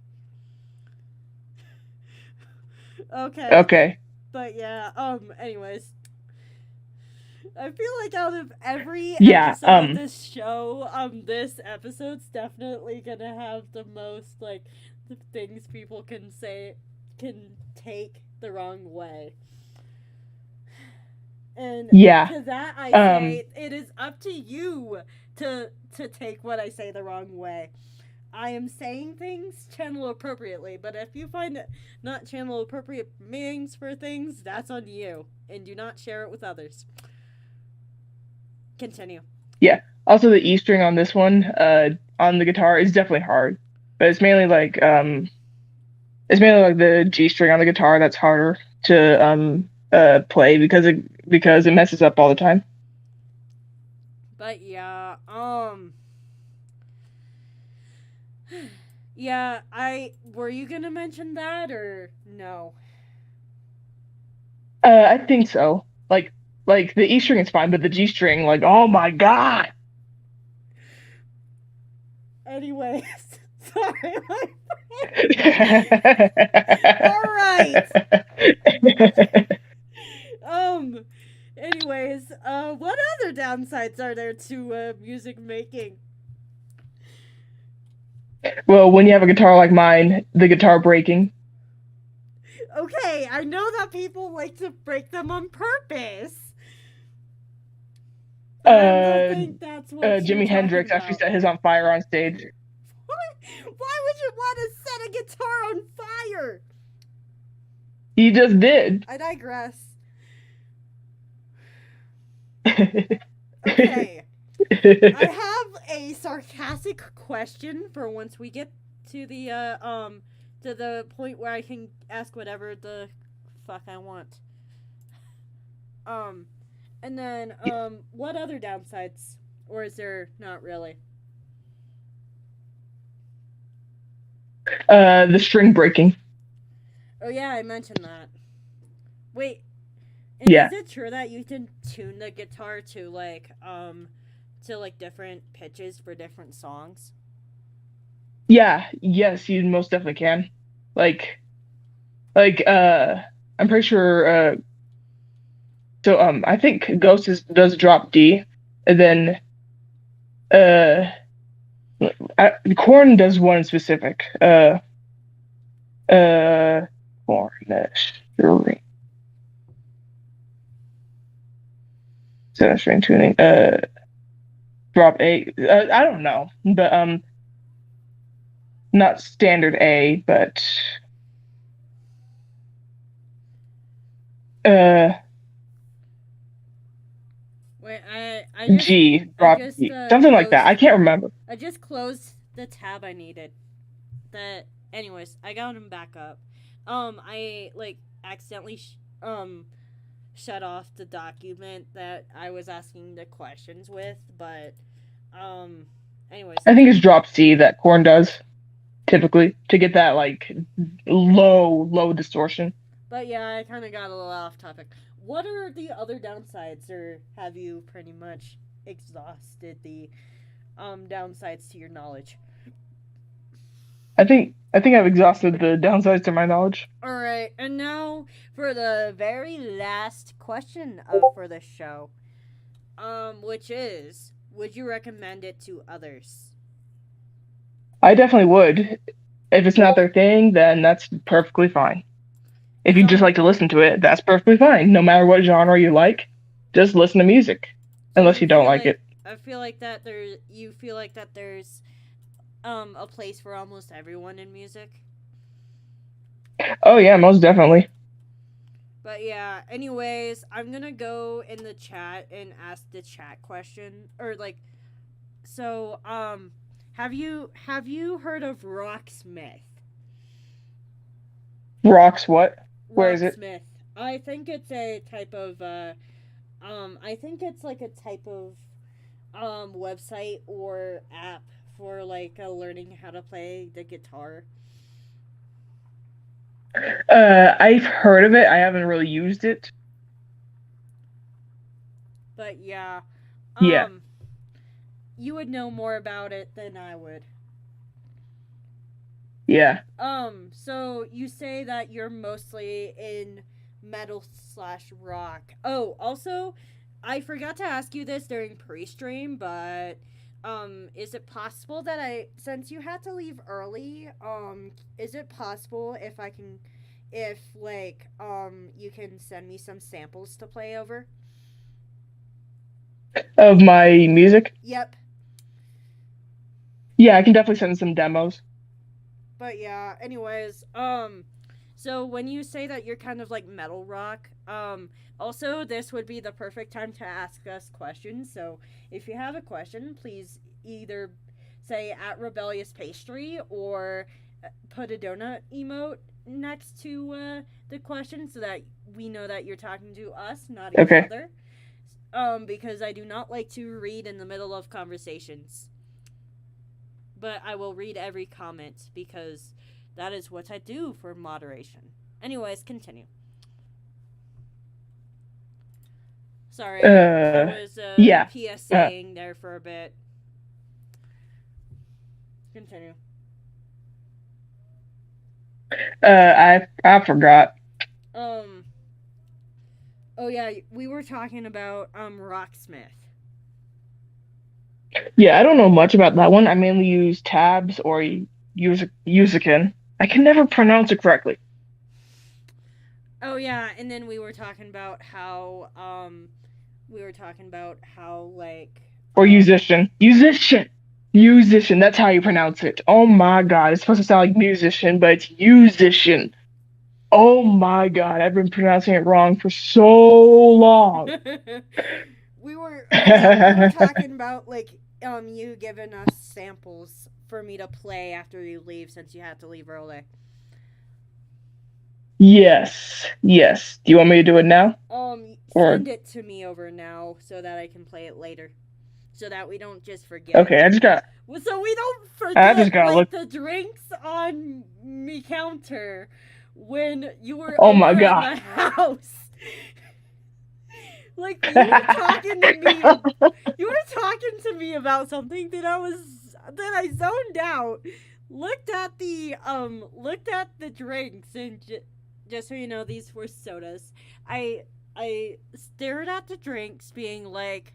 Okay, Okay. but yeah. Anyways, I feel like out of every Yeah. episode of this show, this episode's definitely gonna have the most like the things people can take the wrong way. And Yeah. to that I Um. say it is up to you to take what I say the wrong way. I am saying things channel appropriately, but if you find it not channel appropriate meanings for things, that's on you, and do not share it with others. Continue. Yeah. Also, the E string on this one, on the guitar is definitely hard, but it's mainly like the G string on the guitar that's harder to play because it messes up all the time. But yeah, yeah, I were you gonna mention that or no? I think so. Like the E string is fine, but the G string, like, oh my God. Anyways, sorry, my all right. Um. Anyways, what other downsides are there to music making? Well, when you have a guitar like mine, the guitar breaking. Okay, I know that people like to break them on purpose, but I don't Uh, think that's what you're Jimi talking Hendrix actually about. set his on fire on stage. Why would you want to set a guitar on fire? He just did. I digress. Okay. I have a sarcastic question for once we get to the point where I can ask whatever the fuck I want. Um and then what other downsides, or is there not really? The string breaking. Oh yeah, I mentioned that. Wait, and Yeah. is it true that you can tune the guitar to like different pitches for different songs? Yeah, yes, you most definitely can. Like like I'm pretty sure I think does drop D, and then uh Corn does one specific. Uh Corn string. So string tuning. Drop A. I don't know, but not standard A, but uh Wait, G, I drop just G, something like that. I can't remember. I just closed the tab I needed. That, anyways, I got him back up. I like accidentally shut off the document that I was asking the questions with, but um, anyways, I think it's drop C that corn does typically to get that like low distortion. but yeah, I kind of got a little off topic. What are the other downsides, or have you pretty much exhausted the downsides to your knowledge? I think I've exhausted the downsides to my knowledge. All right, and now for the very last question for the show, which is, would you recommend it to others? I definitely would. If it's not their thing, then that's perfectly fine. If you just So, like to listen to it, that's perfectly fine. No matter what genre you like, just listen to music. so Unless you don't like it. I feel like that you feel like that there's a place for almost everyone in music. Oh yeah, most definitely. But yeah, anyways, I'm gonna go in the chat and ask the chat question, or like, so have you heard of Rocksmith? Rocks what? Where is it? Rocksmith. I think it's a type of I think it's like a type of website or app for like learning how to play the guitar. I've heard of it. I haven't really used it. But yeah, Yeah. um you would know more about it than I would. Yeah. So you say that you're mostly in metal slash rock. Oh, also, I forgot to ask you this during pre-stream, but is it possible that since you had to leave early, is it possible if I can, if like you can send me some samples to play over? Of my music? Yep. Yeah, I can definitely send some demos. But yeah, anyways, so when you say that you're kind of like metal rock, also this would be the perfect time to ask us questions. So if you have a question, please either say at Rebellious Pastry or put a donut emote next to the question so that we know that you're talking to us, not each Okay. other. Because I do not like to read in the middle of conversations, but I will read every comment because that is what I do for moderation. Anyways, continue. Sorry, I was Yeah. PSAing there for a bit. Continue. I forgot. Oh yeah, we were talking about Rocksmith. Yeah, I don't know much about that one. I mainly use tabs or Usican. I can never pronounce it correctly. Oh yeah, and then we were talking about how like Or musician. Musician, that's how you pronounce it. Oh my god, it's supposed to sound like musician, but it's musician. Oh my god, I've been pronouncing it wrong for so long. we were talking about like you giving us samples for me to play after you leave since you had to leave early. Yes. Yes. Do you want me to do it now? Or Send it to me over now so that I can play it later. So that we don't just forget. okay, So we don't I forget just gotta like look. the drinks on me counter when you were Oh over my at god. my house. Like you were talking to me. You were talking to me about something that I zoned out. Looked at the drinks and just so you know, these were sodas. I stared at the drinks, being like,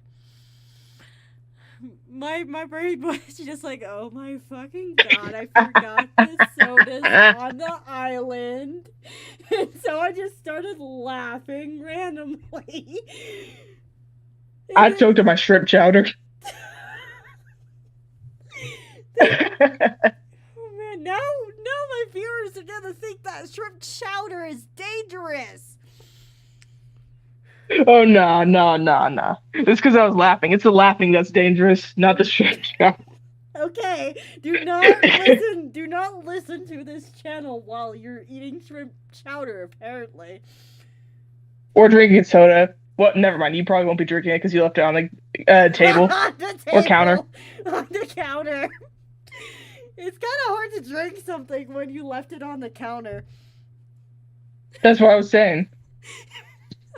my brain was just like, oh my fucking god, I forgot the sodas on the island, and so I just started laughing randomly. I choked on my shrimp chowder. Oh man, now subscribers are gonna think that shrimp chowder is dangerous. Oh, no. It's because I was laughing. It's the laughing that's dangerous, not the shrimp. Okay, do not listen. Do not listen to this channel while you're eating shrimp chowder. Apparently, Or drinking soda. Well, never mind. You probably won't be drinking it because you left it on the table on the or counter. table, on the counter. It's kind of hard to drink something when you left it on the counter. That's what I was saying.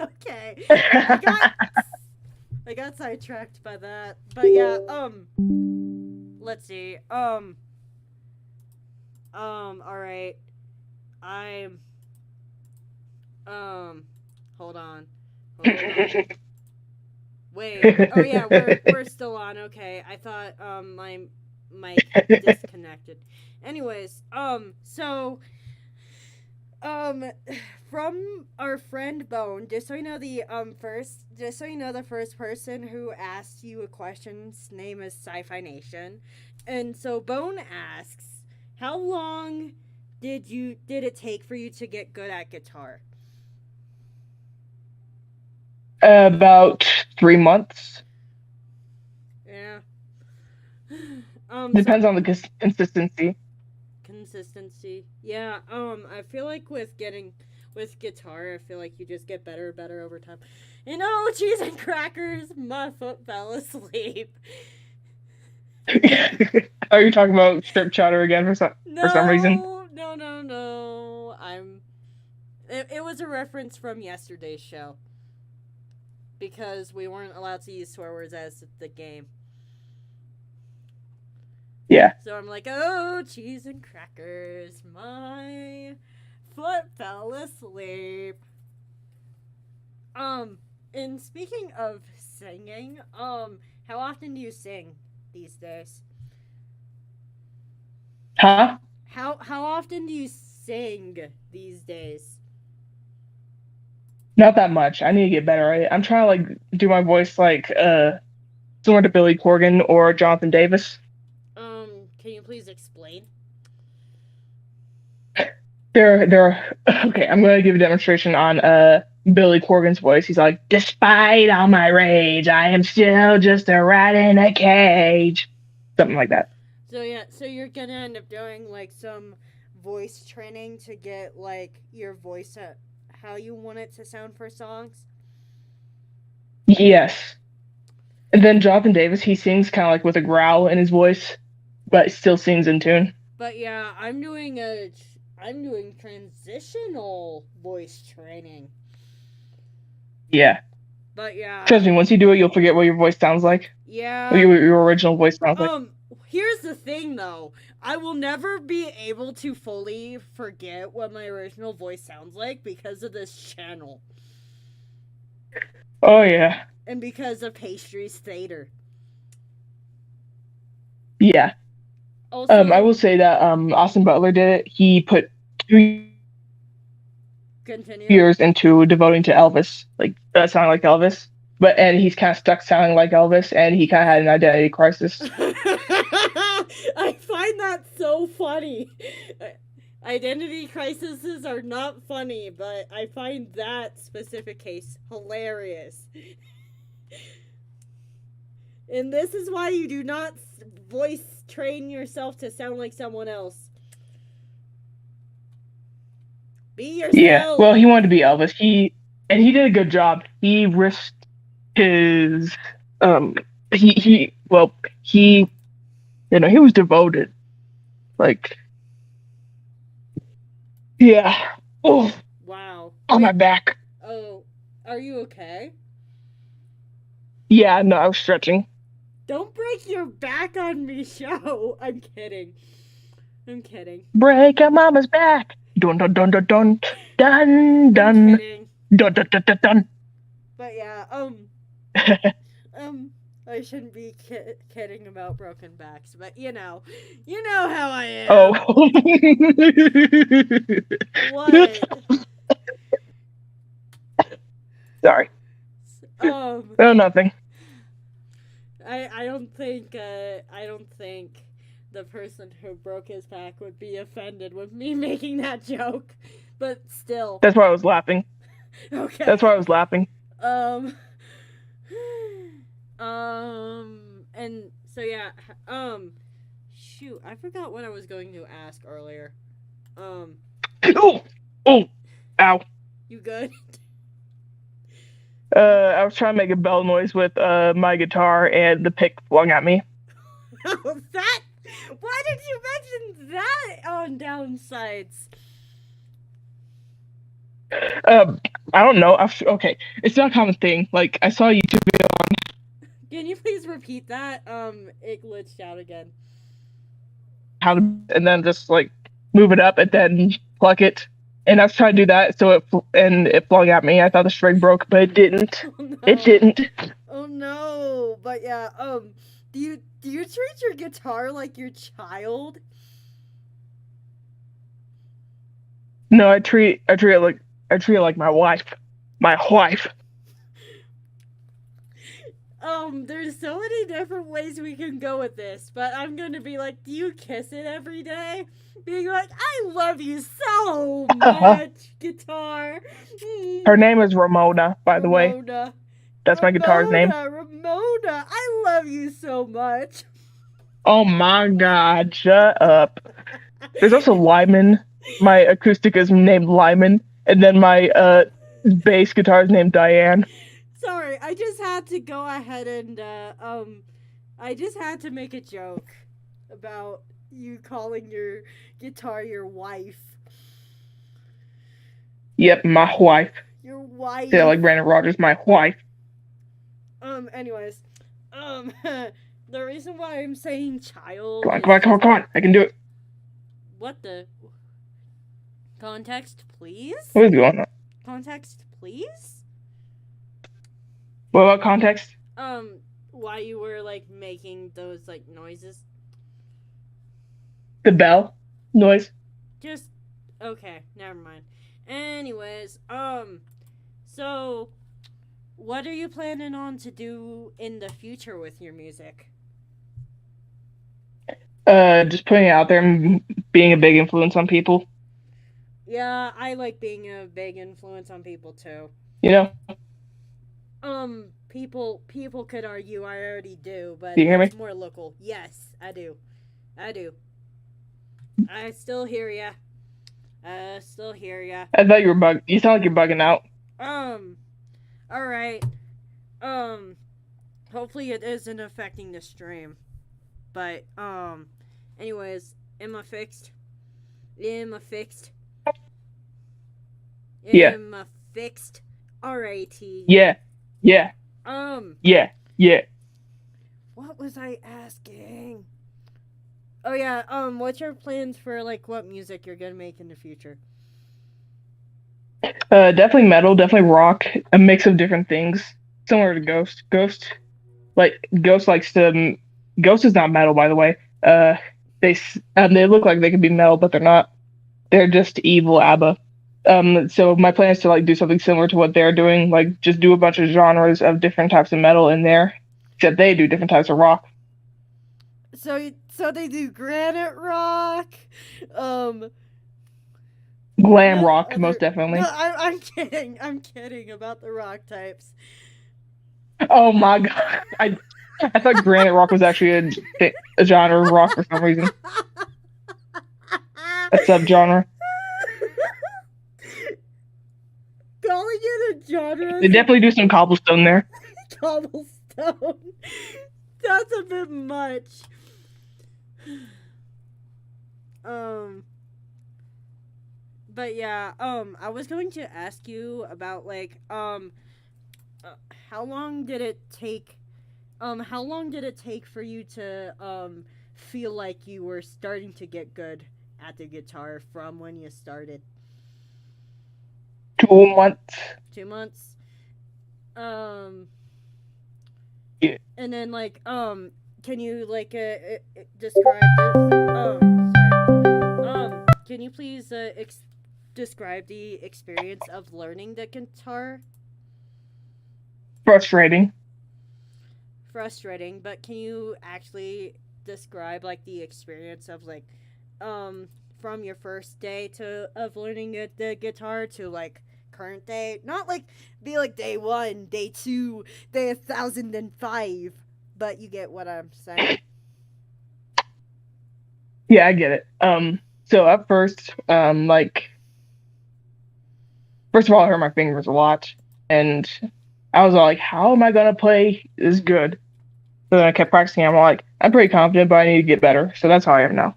Okay, I got sidetracked by that, but yeah. Let's see. All right. I'm. Hold on. Wait. Oh yeah, we're still on. Okay. I thought my mic disconnected. Anyways, so from our friend Bone, just so you know the first person who asked you a question's name is Sci-Fi Nation. And so Bone asks, how long did it take for you to get good at guitar? About 3 months. Yeah. Depends on the consistency. Consistency. Yeah. I feel like with guitar, I feel like you just get better and better over time. And oh, cheese and crackers, my foot fell asleep. Are you talking about strip chowder again for some reason? No. It was a reference from yesterday's show. Because we weren't allowed to use swear words as the game. Yeah. So I'm like, oh, cheese and crackers, my foot fell asleep. And speaking of singing, how often do you sing these days? Huh? How often do you sing these days? Not that much. I need to get better. I'm trying to like do my voice like similar to Billy Corgan or Jonathan Davis. Can you please explain? They're okay. I'm going to give a demonstration on Billy Corgan's voice. He's like, despite all my rage, I am still just a rat in a cage, something like that. So yeah, so you're gonna end up doing like some voice training to get like your voice at how you want it to sound for songs. Yes. And then Jonathan Davis, he sings kind of like with a growl in his voice, but still sings in tune. But yeah, I'm doing transitional voice training. Yeah. But yeah. Trust me, once you do it, you'll forget what your voice sounds like. Yeah. What your original voice sounds like. Here's the thing though. I will never be able to fully forget what my original voice sounds like because of this channel. Oh yeah. And because of Pastry's theater. Yeah. Also, I will say that Austin Butler did it. He put 2 years into devoting to Elvis, like sounding like Elvis. And he's kind of stuck sounding like Elvis, and he kind of had an identity crisis. I find that so funny. Identity crises are not funny, but I find that specific case hilarious. And this is why you do not voice train yourself to sound like someone else. Be yourself. Yeah, well, he wanted to be Elvis. He did a good job. He risked his he was devoted. Like, yeah. Oh. Wow. On my back. Oh, are you okay? Yeah, no, I was stretching. Don't break your back on me, show. I'm kidding. Break a mama's back. Dun dun dun dun dun dun dun dun dun dun dun. But yeah, I shouldn't be kidding about broken backs, but you know how I am. Oh. What? Sorry. Oh, nothing. I don't think the person who broke his back would be offended with me making that joke, but still. That's why I was laughing. Okay. That's why I was laughing. Um. And so yeah. Shoot, I forgot what I was going to ask earlier. Oh, ow. You good? I was trying to make a bell noise with my guitar, and the pick flung at me. Oh, that. Why did you mention that on Downsides? I don't know. Okay, it's not a common thing. Like, I saw a YouTube video on. Can you please repeat that? It glitched out again. How to, and then just like move it up and then pluck it. And I was trying to do that, so it flung at me. I thought the string broke, but it didn't. Oh no. It didn't. Oh no. But yeah, do you treat your guitar like your child? No, I treat it like my wife. My wife. There's so many different ways we can go with this, but I'm gonna be like, do you kiss it every day? Being like, I love you so much, guitar. Her name is Ramona, by the way. Ramona. That's my guitar's name. Ramona, I love you so much. Oh my god, shut up. There's also Lyman. My acoustic is named Lyman, and then my bass guitar is named Diane. Sorry, I just had to go ahead and I just had to make a joke about you calling your guitar your wife. Yep, my wife. Your wife. Yeah, like Brandon Rogers, my wife. Anyways, the reason why I'm saying child. Come on. I can do it. What the? Context, please? What is going on? Context, please? What about context? Why you were, like, making those, like, noises? The bell noise. Just, okay, never mind. Anyways, so, what are you planning on to do in the future with your music? Just putting it out there and being a big influence on people. Yeah, I like being a big influence on people too. You know? People could argue I already do, but Do you hear it's me? more local. Yes, I do. I still hear ya. Still hear ya. I thought you were you sound like you're bugging out. Alright. Hopefully it isn't affecting the stream. But, anyways, am I fixed? Am I fixed? Yeah. Am I fixed? Alrighty. Yeah. Yeah. Yeah. What was I asking? Oh yeah, what's your plans for, like, what music you're gonna make in the future? Definitely metal, definitely rock, a mix of different things. Similar to Ghost. Ghost likes to. Ghost is not metal, by the way. They look like they could be metal, but they're not. They're just evil ABBA. So my plan is to like do something similar to what they're doing, like just do a bunch of genres of different types of metal in there, except they do different types of rock. So they do granite rock, Glam rock, most definitely. No, I'm kidding. I'm kidding about the rock types. Oh my god, I thought granite rock was actually a genre of rock for some reason. A subgenre. Calling it a genre. They definitely do some cobblestone there. Cobblestone. That's a bit much. But yeah, I was going to ask you about like, how long did it take for you to, feel like you were starting to get good at the guitar from when you started? 2 months. 2 months? Yeah. And then, like, can you, like, describe this? Sorry. Can you please, describe the experience of learning the guitar? Frustrating. Frustrating, but can you actually describe like the experience of like from your first day to of learning the guitar to like current day? Not like be like day 1, day 2, day 1005, but you get what I'm saying. Yeah, I get it. So at first, first of all, I hurt my fingers a lot, and I was all like, "How am I gonna play this good?" So then I kept practicing. I'm like, "I'm pretty confident, but I need to get better." So that's how I am now.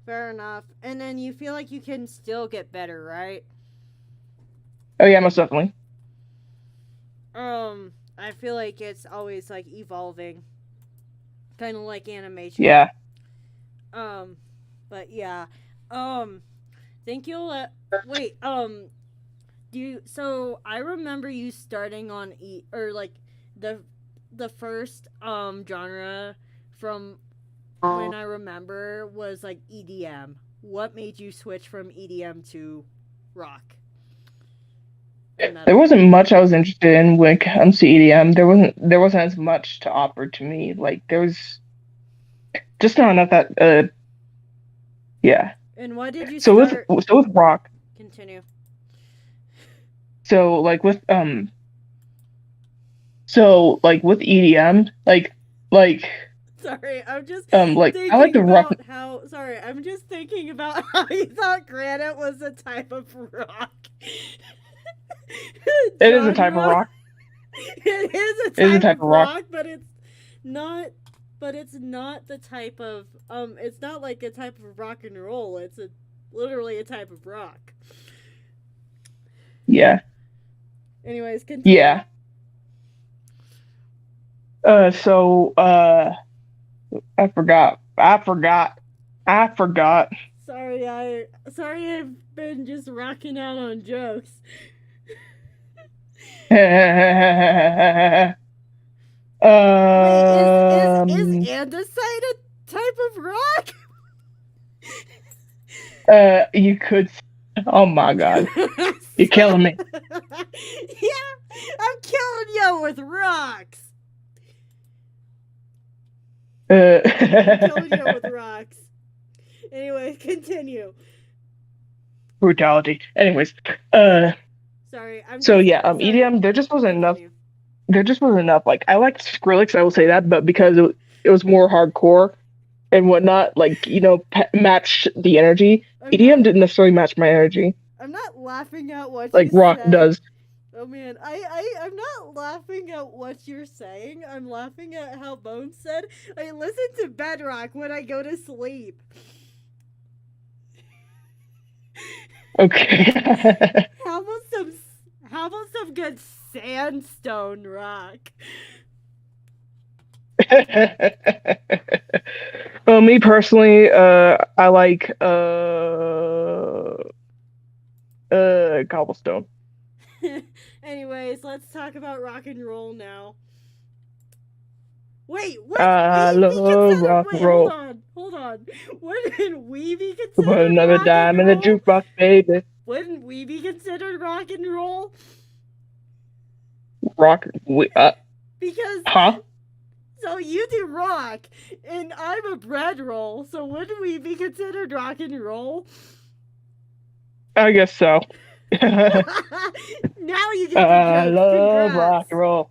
Fair enough. And then you feel like you can still get better, right? Oh yeah, most definitely. I feel like it's always like evolving, kind of like animation. Yeah. Um, but yeah. Um, think you'll wait. Do you? So I remember you starting on or like the the first genre from when I remember was like EDM. What made you switch from EDM to rock or There metal? wasn't much I was interested in when it comes to EDM. There wasn't as much to offer to me. Like there was just not enough that yeah. And why did you So with start? so with rock, Continue. so like with with EDM, like Sorry, I'm just I like thinking the rock. about how. Sorry, I'm just thinking about how you thought granite was a type of rock It is a type of genre. rock. It is a It is a type type of of rock. rock, but it's not. But it's not the type of. It's not like a type of rock and roll. It's a literally a type of rock. Yeah. Anyways, continue. Yeah. So I forgot. I forgot. Sorry I've been just rocking out on jokes. Wait, is um andesite a type of rock? you could oh my god. You're So- killing me. yeah, I'm killing you with rocks. I'm killing you with rocks. Anyway, continue. Brutality. Anyways, Sorry, I'm so just yeah, sorry. EDM, there just wasn't enough. Continue. There just wasn't enough. Like I liked Skrillex, I will say that, but because it was more hardcore and whatnot, like matched the energy. I'm EDM not didn't necessarily match my energy, I'm not laughing at what like you rock said. does. Oh man, I'm not laughing at what you're saying. I'm laughing at how Bones said, I listen to Bedrock when I go to sleep. Okay. How about some how about some good sandstone rock? Well, me personally, I like cobblestone. Anyways, let's talk about rock and roll now. Wait, wouldn't I we be love considered? rock and Wait, hold roll. on, hold on. Wouldn't we be Put considered another rock and dime in the roll? jukebox, baby. Wouldn't we be considered rock and roll? Rock. Because Huh? so you do rock, and I'm a bread roll. So wouldn't we be considered rock and roll? I guess so. Now you get the I joke. love rock Congrats. and roll.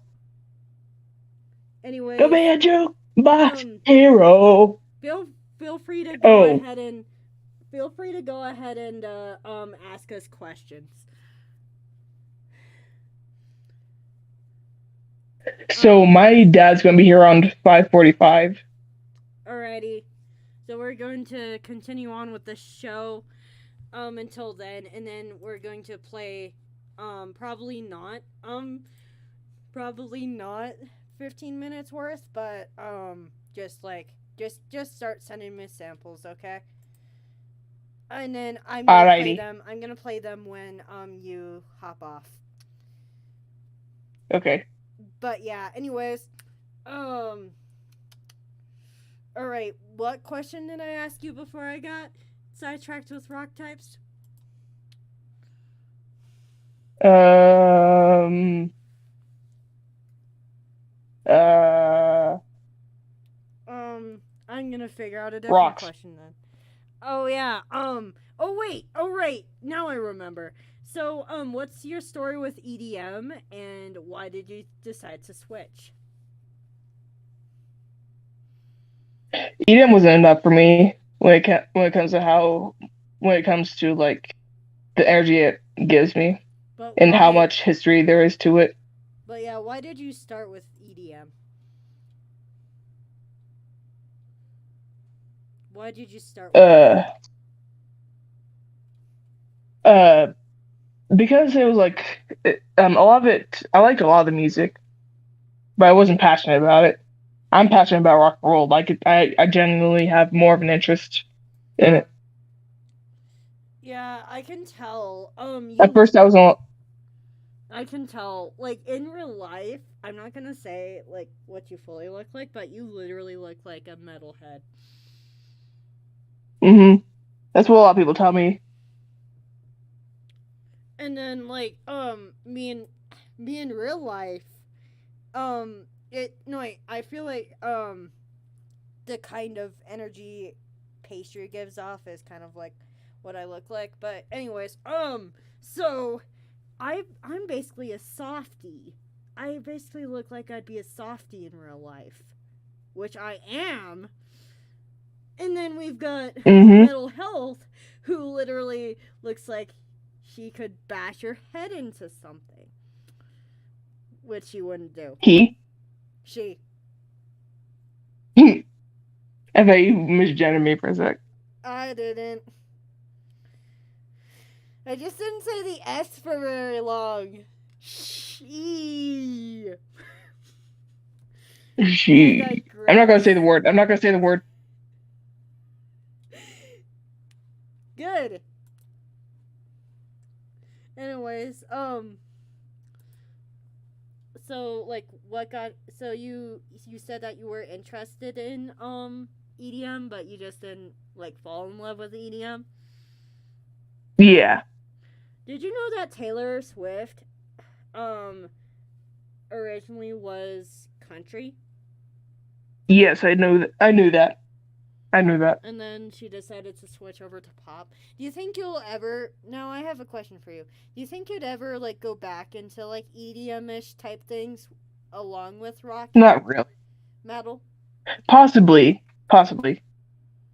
Come Anyways, here, jukebox um, hero. feel feel free to go Oh, ahead and feel free to go ahead and ask us questions. so my dad's gonna be here around 5:45. Alrighty. So we're going to continue on with the show until then, and then we're going to play probably not 15 minutes worth, but just like just start sending me samples, okay? And then Alrighty. I'm gonna play them when you hop off. Okay. But yeah, anyways, um all right, what question did I ask you before I got sidetracked with rock types? Um. Uh. Um, I'm gonna figure out a different Rocks. question then. Oh yeah. Oh wait. Oh right. Now I remember. So what's your story with EDM and why did you decide to switch? EDM wasn't enough for me when it comes to how when it comes to like the energy it gives me But and how why? much history there is to it. But yeah, why did you start with EDM? Why did you start with it? Uh, uh, because it was like a lot of it. I liked a lot of the music, but I wasn't passionate about it. I'm passionate about rock and roll. Like I genuinely have more of an interest in it. Yeah, I can tell. At first, I was on. I can tell. Like in real life, I'm not gonna say like what you fully look like, but you literally look like a metalhead. That's what a lot of people tell me. And then like me in real life, it no wait, I feel like the kind of energy pastry gives off is kind of like what I look like. But anyways, so I'm basically a softie. I basically look like I'd be a softie in real life, which I am. And then we've got hmm Mental Health, who literally looks like she could bash your head into something, which she wouldn't do. He. She. I thought you misgendered me for a sec. I didn't. I just didn't say the S for very long. She. I She. I'm not gonna digress. say the word. I'm not gonna say the word. Good. Anyways, so like what got so you said that you were interested in EDM but you just didn't like fall in love with EDM. Yeah. Did you know that Taylor Swift um originally was country Yes, I know that. I knew that. I knew that. and then she decided to switch over to pop? Do you think you'll ever now I have a question for you. Do you think you'd ever like go back into like EDM-ish type things along with rock and Not really. metal? Possibly. Possibly.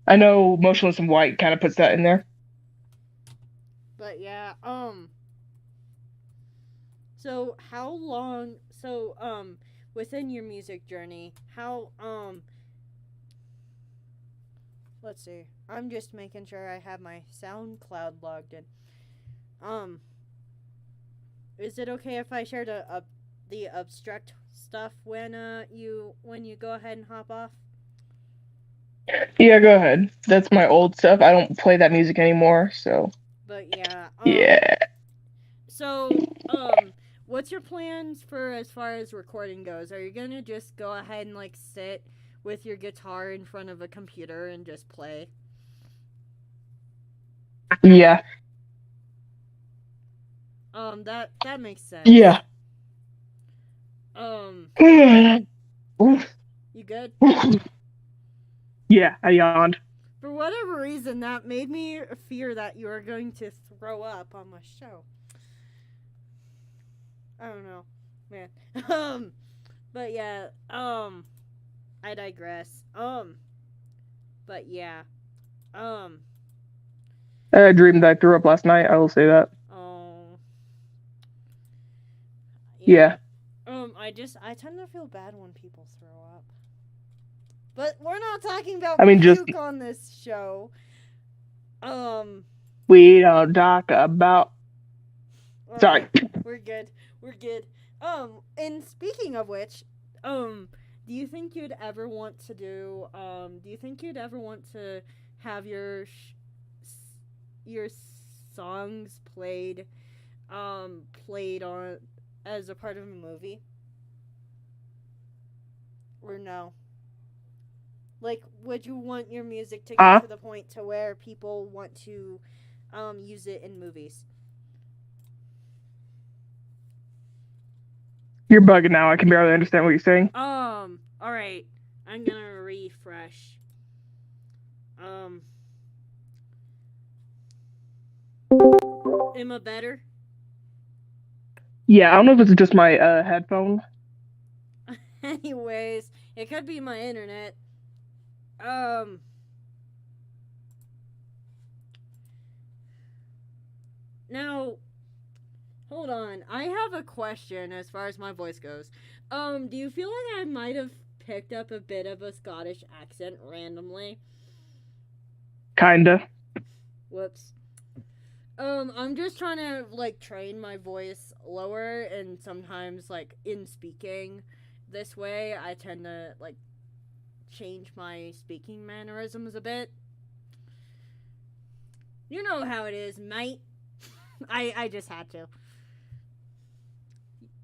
I know Motionless in White kind of puts that in there. But yeah, so how long so within your music journey, how let's see. I'm just making sure I have my SoundCloud logged in. Um is it okay if I share the abstract stuff when you go ahead and hop off? Yeah, go ahead. That's my old stuff. I don't play that music anymore, so But yeah, yeah. so what's your plans for as far as recording goes? Are you going to just go ahead and like sit with your guitar in front of a computer and just play? Yeah. That makes sense. Yeah. Um, Oof. you good? Yeah, I yawned. For whatever reason, that made me fear that you were going to throw up on my show. I don't know, man. But yeah, I digress. But yeah, um, I had a dream that I threw up last night. I will say that. oh, yeah. Yeah. I tend to feel bad when people throw up. But we're not talking about I mean, just puke on this show. Um, we don't talk about. Sorry. we're good. We're good. And speaking of which, do you think you'd ever want to do you think you'd ever want to have your songs played on as a part of a movie? Or no? Like, would you want your music to get Uh, to the point to where people want to use it in movies? you're bugging now. I can barely understand what you're saying. All right. I'm gonna refresh. Um, am I better? Yeah, I don't know if it's just my headphone. Anyways, it could be my internet. Um, now, hold on. I have a question as far as my voice goes. Do you feel like I might have picked up a bit of a Scottish accent randomly? Kinda. Whoops. I'm just trying to like train my voice lower, and sometimes like in speaking this way, I tend to like change my speaking mannerisms a bit. You know how it is, mate. I just had to.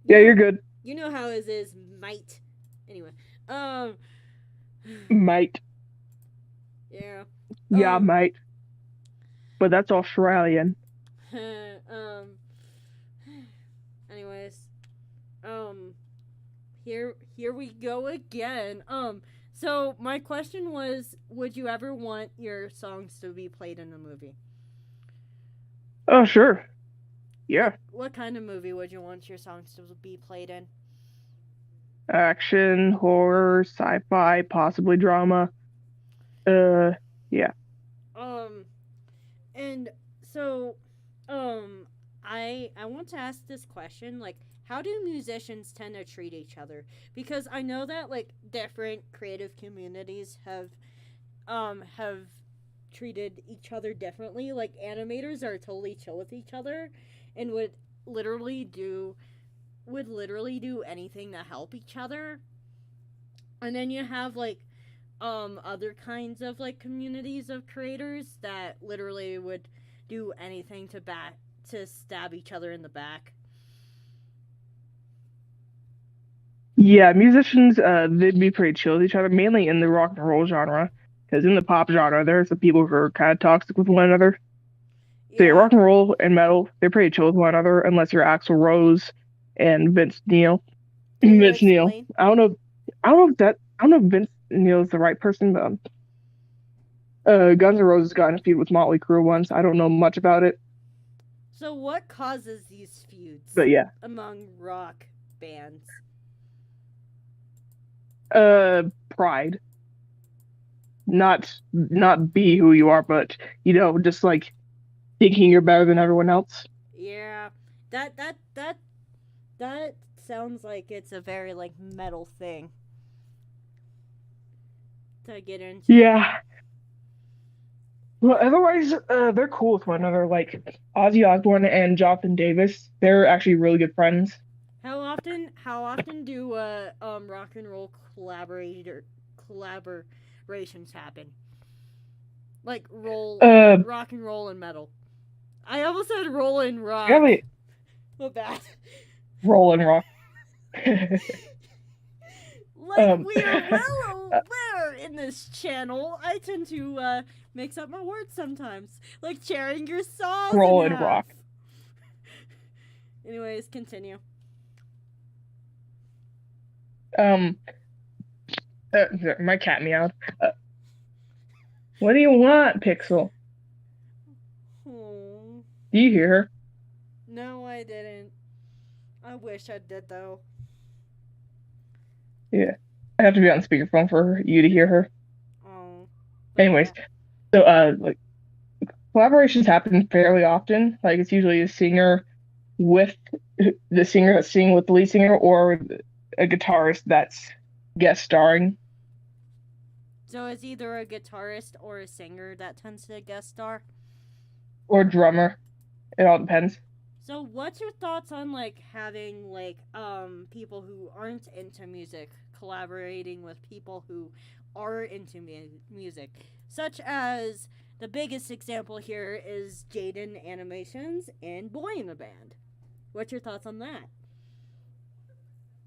You Yeah, you're know good. you know how it is, mate. Anyway, um, Mate. yeah, Yeah, um, mate. But that's Australian. um. Anyways, um, here we go again. So my question was, would you ever want your songs to be played in a movie? Oh, sure. What Yeah. what kind of movie would you want your songs to be played in? Action, horror, sci-fi, possibly drama. Uh, yeah. Um, and so, um, I want to ask this question, like, how do musicians tend to treat each other? Because I know that like different creative communities have treated each other differently. Like animators are totally chill with each other and literally do would literally do anything to help each other. And then you have like other kinds of like communities of creators that literally would do anything to stab each other in the back. Yeah, musicians, they'd be pretty chill with each other, mainly in the rock and roll genre. Because in the pop genre, there's some people who are kind of toxic with one another. So yeah, Yeah, rock and roll and metal, they're pretty chill with one another, unless you're Axl Rose and Vince Neil. can you Vince Neil. explain? I don't know if Vince Neil is the right person, but Guns N' Roses got in a feud with Motley Crue once. I don't know much about it, So what causes these feuds but yeah. among rock bands? Uh, Pride, not be who you are, but just like thinking you're better than everyone else. Yeah, that that that that sounds like it's a very like metal thing to get into. Yeah. Well, otherwise, they're cool with one another. Like Ozzy Osbourne and Jonathan Davis, they're actually really good friends. How often do rock and roll collaborations happen? Like Uh, rock and roll and metal. I almost said roll and rock. Really My bad. rolling rock. Like um, we are well aware in this channel, I tend to mix up my words sometimes, like tearing your saws in rolling half. rock. Anyways, continue. Um, my cat meowed. Uh, what do you want, Pixel? Oh, Do you hear her? no, I didn't. I wish I did though. Yeah. I have to be on speakerphone for you to hear her. Oh, but Anyways, yeah. so like collaborations happen fairly often. Like it's usually a singer with the singer that's singing with the lead singer, or a guitarist that's guest starring, So it's either a guitarist or a singer that tends to guest star. or drummer. It all depends. So what's your thoughts on like having like people who aren't into music collaborating with people who are into music, such as the biggest example here is Jaden Animations and Boy in the Band. What's your thoughts on that?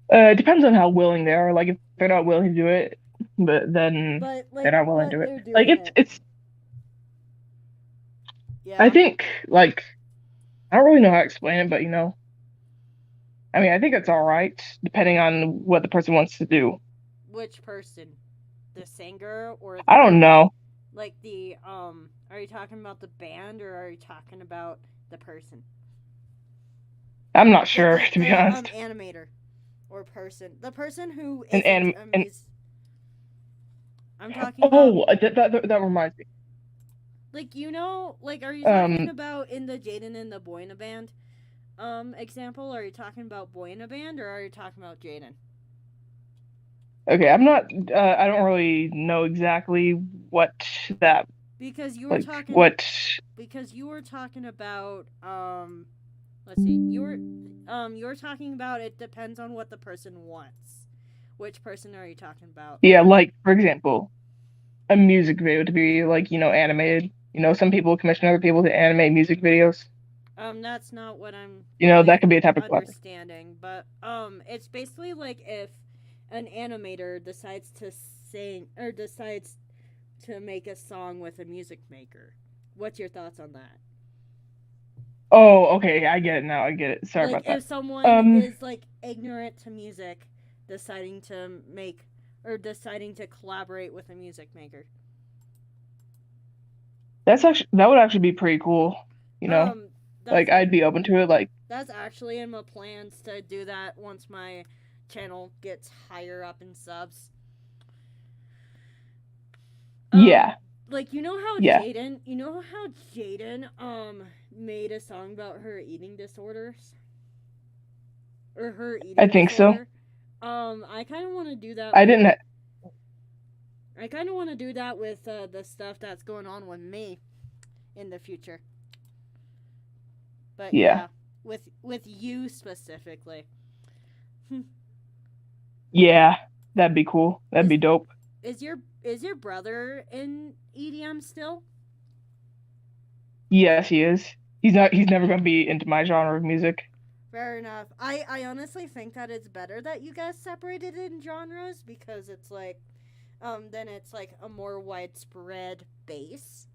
It depends on how willing they are. Like if they're not willing to do it, but then they're not willing to But do it. they're Like doing it. it's. I Yeah. think like I don't really know how to explain it, but I mean, I think it's all right depending on what the person wants to do. Which person? The singer or the I don't band? know. Like the are you talking about the band or are you talking about the person? I'm not The sure, to be honest. animator or person. The person who An isn't anim a and I'm talking about oh, that reminds me. like like are you talking Um, about in the Jaden and the Boy in a Band example? Are you talking about Boy in a Band or are you talking about Jaden? okay, I'm not. I don't really know exactly what that Because you were like. talking What? because you were talking about let's see. You were talking about it depends on what the person wants. Which person are you talking about? Yeah, like for example, a music video to be like animated. Some people commission other people to animate music videos. That's not what I'm That quite could be a type of collaboration. understanding, but it's basically like if an animator decides to sing or decides to make a song with a music maker. What's your thoughts on that? Oh, okay, I get it now. I get it. Sorry Like about that. if someone Um, is like ignorant to music, deciding to make or deciding to collaborate with a music maker. that would actually be pretty cool. You know, Um, like that's I'd be open to it. Like, that's actually in my plans to do that once my channel gets higher up in subs. Um, yeah, like yeah, You know how Jaden made a song about her eating disorders or her I eating think so. disorder. I kind of want to do that I with. didn't. I kind of want to do that with the stuff that's going on with me in the future. But Yeah, yeah, with you specifically. yeah, that'd be cool. That'd is be dope. is your brother in EDM still? Yes, he is. He's not. He's never gonna be into my genre of music. Fair enough. I honestly think that it's better that you guys separated in genres because it's like then it's like a more widespread base.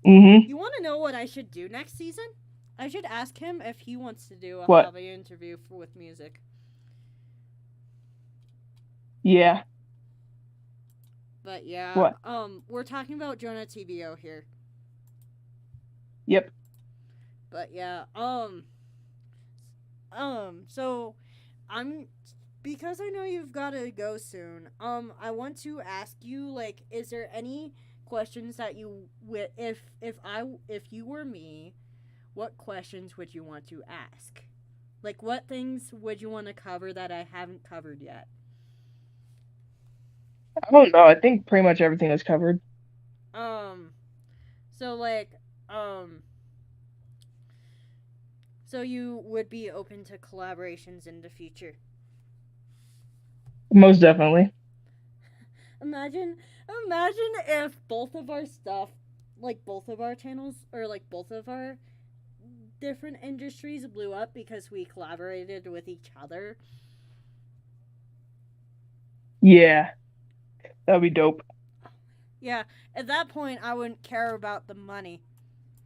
Mm-hmm. You want to know what I should do next season? I should ask him if he wants to do a What? hobby interview with music. Yeah. But yeah, What? we're talking about Jonah TBO here. Yep. But yeah, so I'm because I know you've got to go soon. I want to ask you like, is there any questions that if you were me, what questions would you want to ask? Like, what things would you want to cover that I haven't covered yet? I don't know. I think pretty much everything is covered. Um, so like, um, so you would be open to collaborations in the future. Most definitely. Imagine, imagine if both of our stuff, like both of our channels or like both of our different industries blew up because we collaborated with each other. Yeah, that'd be dope. Yeah, at that point I wouldn't care about the money.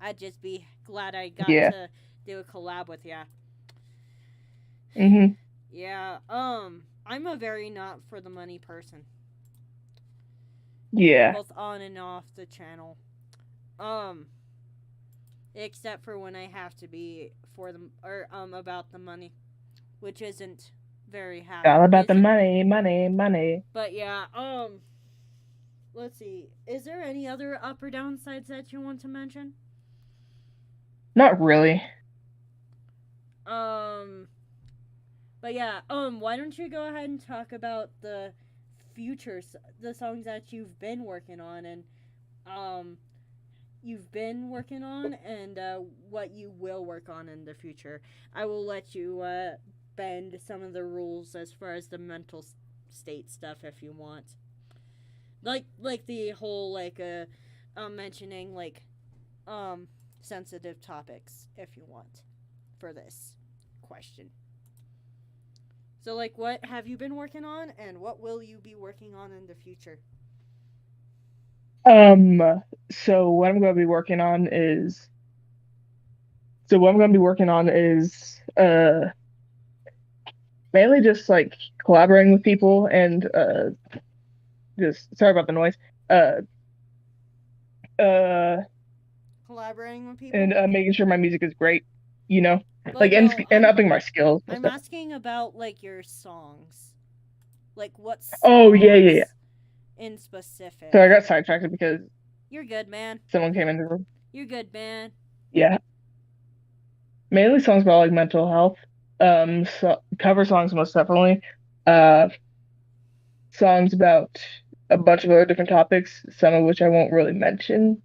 I'd just be glad I got Yeah. to do a collab with ya. Mm-hmm. Yeah, I'm a very not for the money person, Yeah. both on and off the channel. Um, except for when I have to be for the or about the money, which isn't very All about the isn't. money, money, money. But yeah, let's see. Is there any other up or downsides that you want to mention? Not really. Um, but yeah, why don't you go ahead and talk about the the songs that um you've been working on, and what you will work on in the future. I will let you bend some of the rules as far as the mental state stuff if you want. Like the whole mentioning like um sensitive topics if you want for this question. So like what have you been working on and what will you be working on in the future? So what I'm gonna be working on is so what I'm gonna be working on is mainly just like collaborating with people and just sorry about the noise. Uh, uh, Collaborating with and people. making sure my music is great, you know, But like no, and upping my skills and I'm stuff. asking about like your songs. Like what Oh yeah, yeah, yeah. songs in So specific? I got sidetracked because You're good, man. someone came in the room. You're good, man. Yeah, mainly songs about like mental health. So cover songs most definitely. Uh, songs about a bunch of other different topics, some of which I won't really mention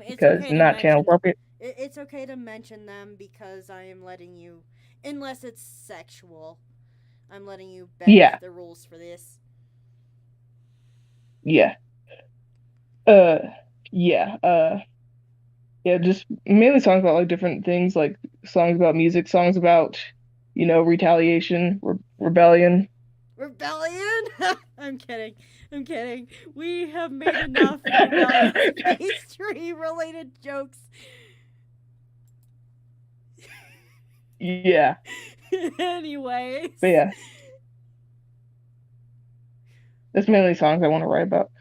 It's because okay to not channel mention. appropriate. It's okay to mention them because I am letting you, unless it's sexual, I'm letting you bend Yeah, the rules for this. yeah. Uh, yeah. Yeah. Just mainly songs about like different things, like songs about music, songs about, retaliation, rebellion. Rebellion? I'm kidding. I'm kidding. We have made enough rebellious pastry related jokes. Yeah, but Anyways. yeah, that's mainly songs I want to write about.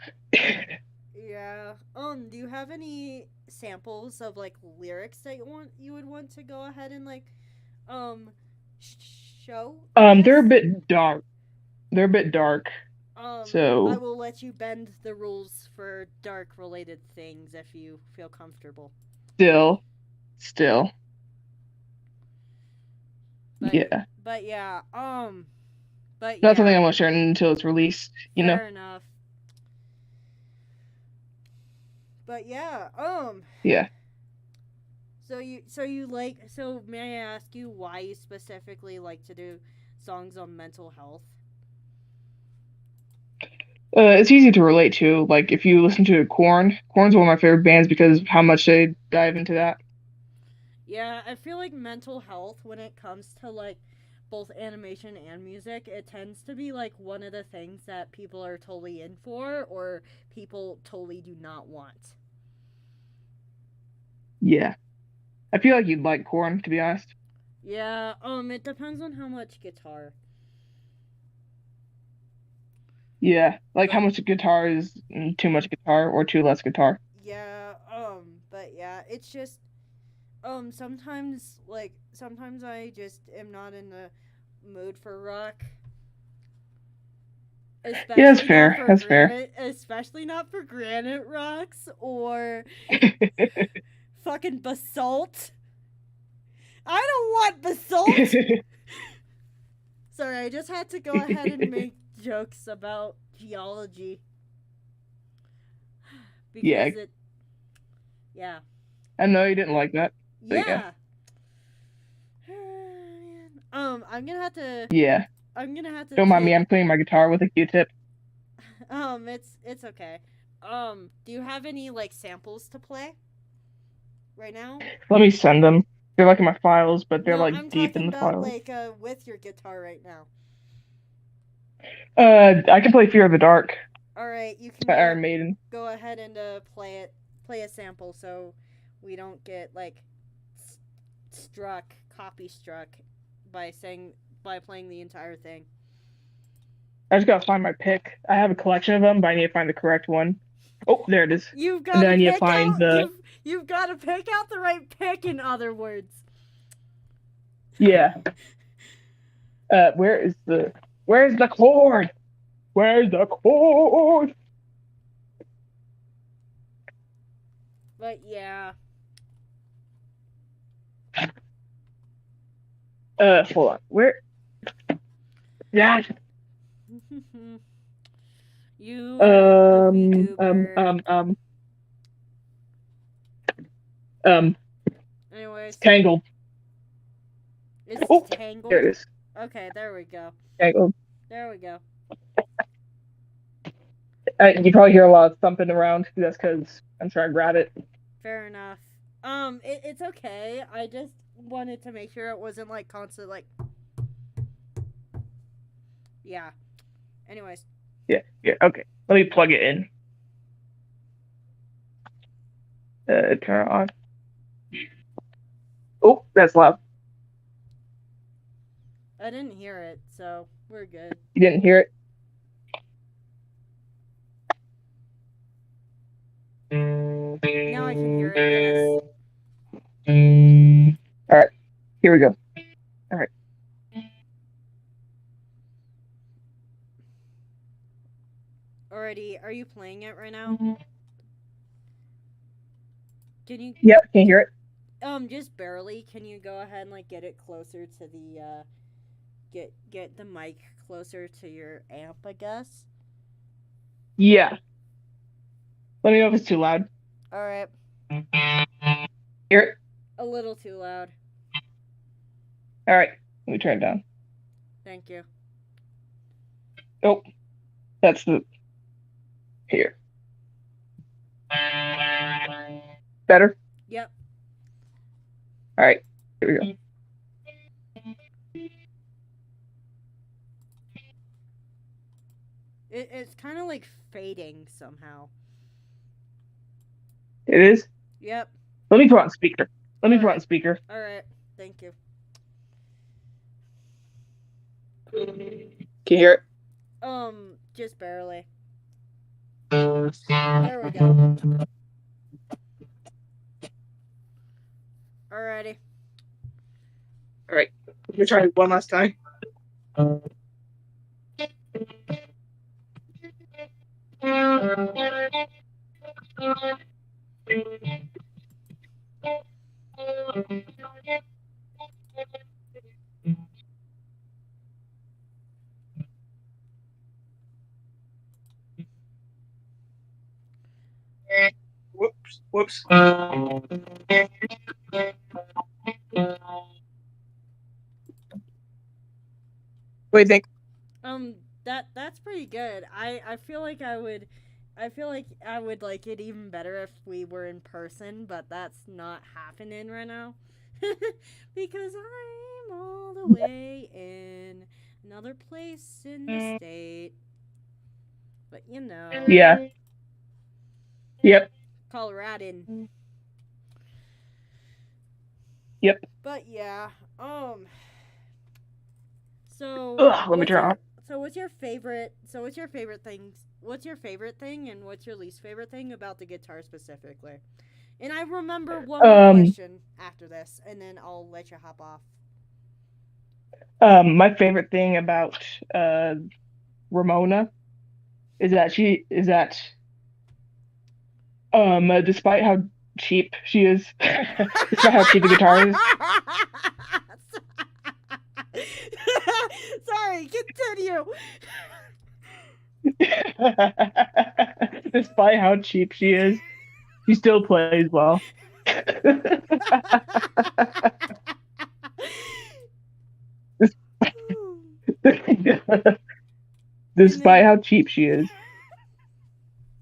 Yeah. Do you have any samples of like lyrics that you would want to go ahead and like um sh- show, I guess? They're a bit dark. They're a bit dark. I So will let you bend the rules for dark related things if you feel comfortable. still, But yeah. but yeah, but Not something yeah, I want to share until it's released, you know? fair enough. But yeah, Yeah. so may I ask you why you specifically like to do songs on mental health? It's easy to relate to. Like if you listen to Korn's one of my favorite bands because of how much they dive into that. Yeah, I feel like mental health when it comes to like both animation and music, it tends to be like one of the things that people are totally in for or people totally do not want. Yeah. I feel like you'd like Korn, to be honest. Yeah, it depends on how much guitar. Yeah. Like how But much guitar is too much guitar or too less guitar. yeah, but yeah, it's just sometimes I just am not in the mood for rock. Yeah, that's Especially not fair. for That's fair. granite rocks or fucking basalt. I don't want basalt. Sorry, I just had to go ahead and make jokes about geology Yeah. because it yeah. I know you didn't like that. But yeah. Yeah. I'm going to have to Yeah. I'm going to have to Don't mind me, take I'm cleaning my guitar with a Q-tip. it's okay. Do you have any like samples to play right now? Let me send them. They're like in my files, but they're No, like I'm deep talking in the about files. like with your guitar right now. I can play Fear of the Dark All right, you can by Iron Maiden. go ahead and play a sample so we don't get like copy struck by saying by playing the entire thing. I just gotta find my pick. I have a collection of them, but I need to find the correct one. Oh, there it is. You've And got then to I need to pick find out the you've got to pick out the right pick in other words. yeah. Where's the chord? Where's the chord? But yeah. Hold on. Where? Yeah. You are a goofy goober. Um. Anyways, Tangled. it's Oh, there tangled. it is. Okay, there we go. Tangled. There we go. You probably hear a lot of thumping around. That's because I'm trying to grab it. Fair enough. It's okay. I just wanted to make sure it wasn't like constant like yeah. Anyways. Yeah. Yeah. Okay. Let me plug it in. Turn it on. Oh, that's loud. I didn't hear it, so we're good. You didn't hear it? Here we go. All right. Alrighty, are you playing it right now? Can you Yep. Can you hear it? just barely, can you go ahead and like get it closer to the get the mic closer to your amp, I guess? Yeah. Let me know if it's too loud. Alright. Hear it? A little too loud. All right. Let me turn it down. Thank you. Oh, that's the here. Better? Yep. All right. Here we go. It's kind of like fading somehow. It is. Yep. Let me put on speaker. Let me put on Alright. speaker. Alright. Thank you. Can you hear it? Just barely. There we go. Alrighty. All right. Let me try it one last time. Whoops. Whoops. What do you think? That's pretty good. I feel like I would like it even better if we were in person, but that's not happening right now. Because I'm all the way in another place in the state. But you know, Yeah. Yep. Coloradan. Yep. But yeah, so Ugh, let me what's turn it your on. what's your favorite what's your favorite things what's your favorite thing and what's your least favorite thing about the guitar specifically? And I remember one more Um, question after this, and then I'll let you hop off. my favorite thing about uh Ramona is that despite how cheap she is, despite how cheap the guitar is, Sorry, continue. despite how cheap she is, she still plays well. And Despite then, how cheap she is,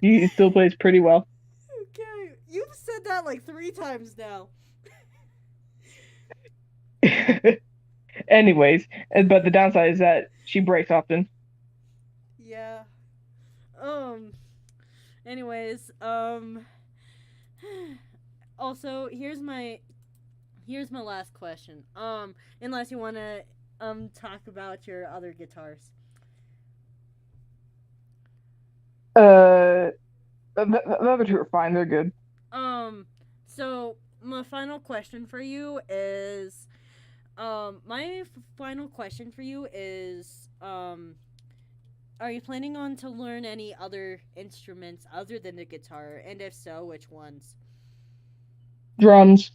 she still plays pretty well. okay, you've said that like 3 times now. Anyways, but the downside is that she breaks often. Yeah. Um. Anyways, also, here's my last question. Unless you want to talk about your other guitars. Uh, the other two are fine. They're good. Um, so my final question for you is final question for you is are you planning on to learn any other instruments other than the guitar, and if so, which ones? Drums.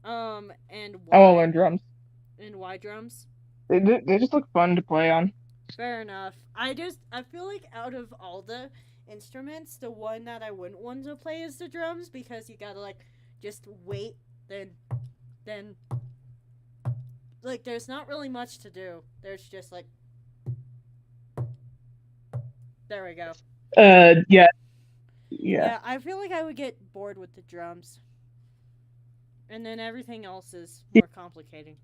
And I want to why? learn drums. And why drums? They just look fun to play on. Fair enough. I feel like out of all the instruments, the one that I wouldn't want to play is the drums, because you gotta like just wait, then like there's not really much to do. There's just like, there we go. Yeah, yeah, Yeah, I feel like I would get bored with the drums, and then everything else is more complicating.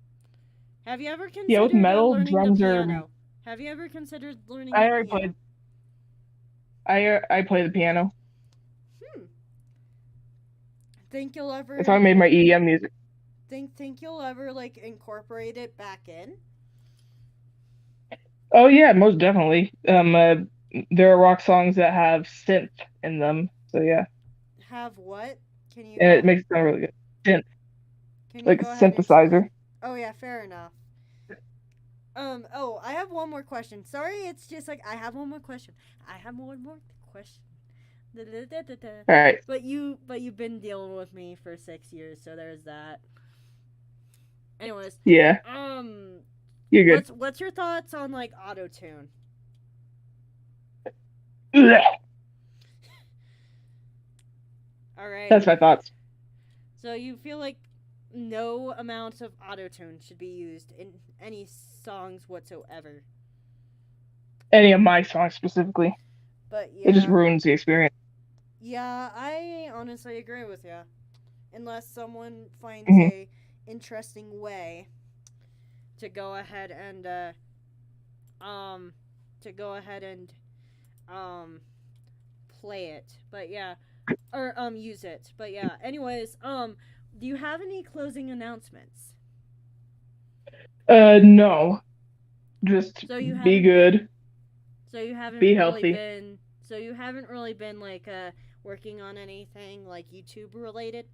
Have you ever yeah. With considered metal, learning the drums are. piano? Have you ever considered learning I the already piano? played. I play the piano. Hmm. Think you'll ever That's how I made my EDM music. think you'll ever like incorporate it back in? Oh yeah, most definitely. There are rock songs that have synth in them, so yeah, Have what? Can you and it go? makes it sound really good. Synth. Can you like a go ahead and synthesizer. explain? Oh yeah, fair enough. Oh, I have one more question. Sorry, it's just like I have one more question. I have one more question. Da-da-da-da-da. All right. But you've been dealing with me for 6 years, so there's that. Anyways, Yeah, um, you're good. what's your thoughts on like auto tune? That's Alrighty. my thoughts. So you feel like no amount of auto tune should be used in any songs whatsoever. Any of my songs specifically, But it just yeah, ruins the experience. yeah, I honestly agree with you. Unless someone finds Hmm. a interesting way to go ahead and um to go ahead and um play it. But yeah, or use it. But yeah, anyways, do you have any closing announcements? No, just So you be haven't good, so you haven't be really healthy. been so you haven't really been like working on anything like YouTube related?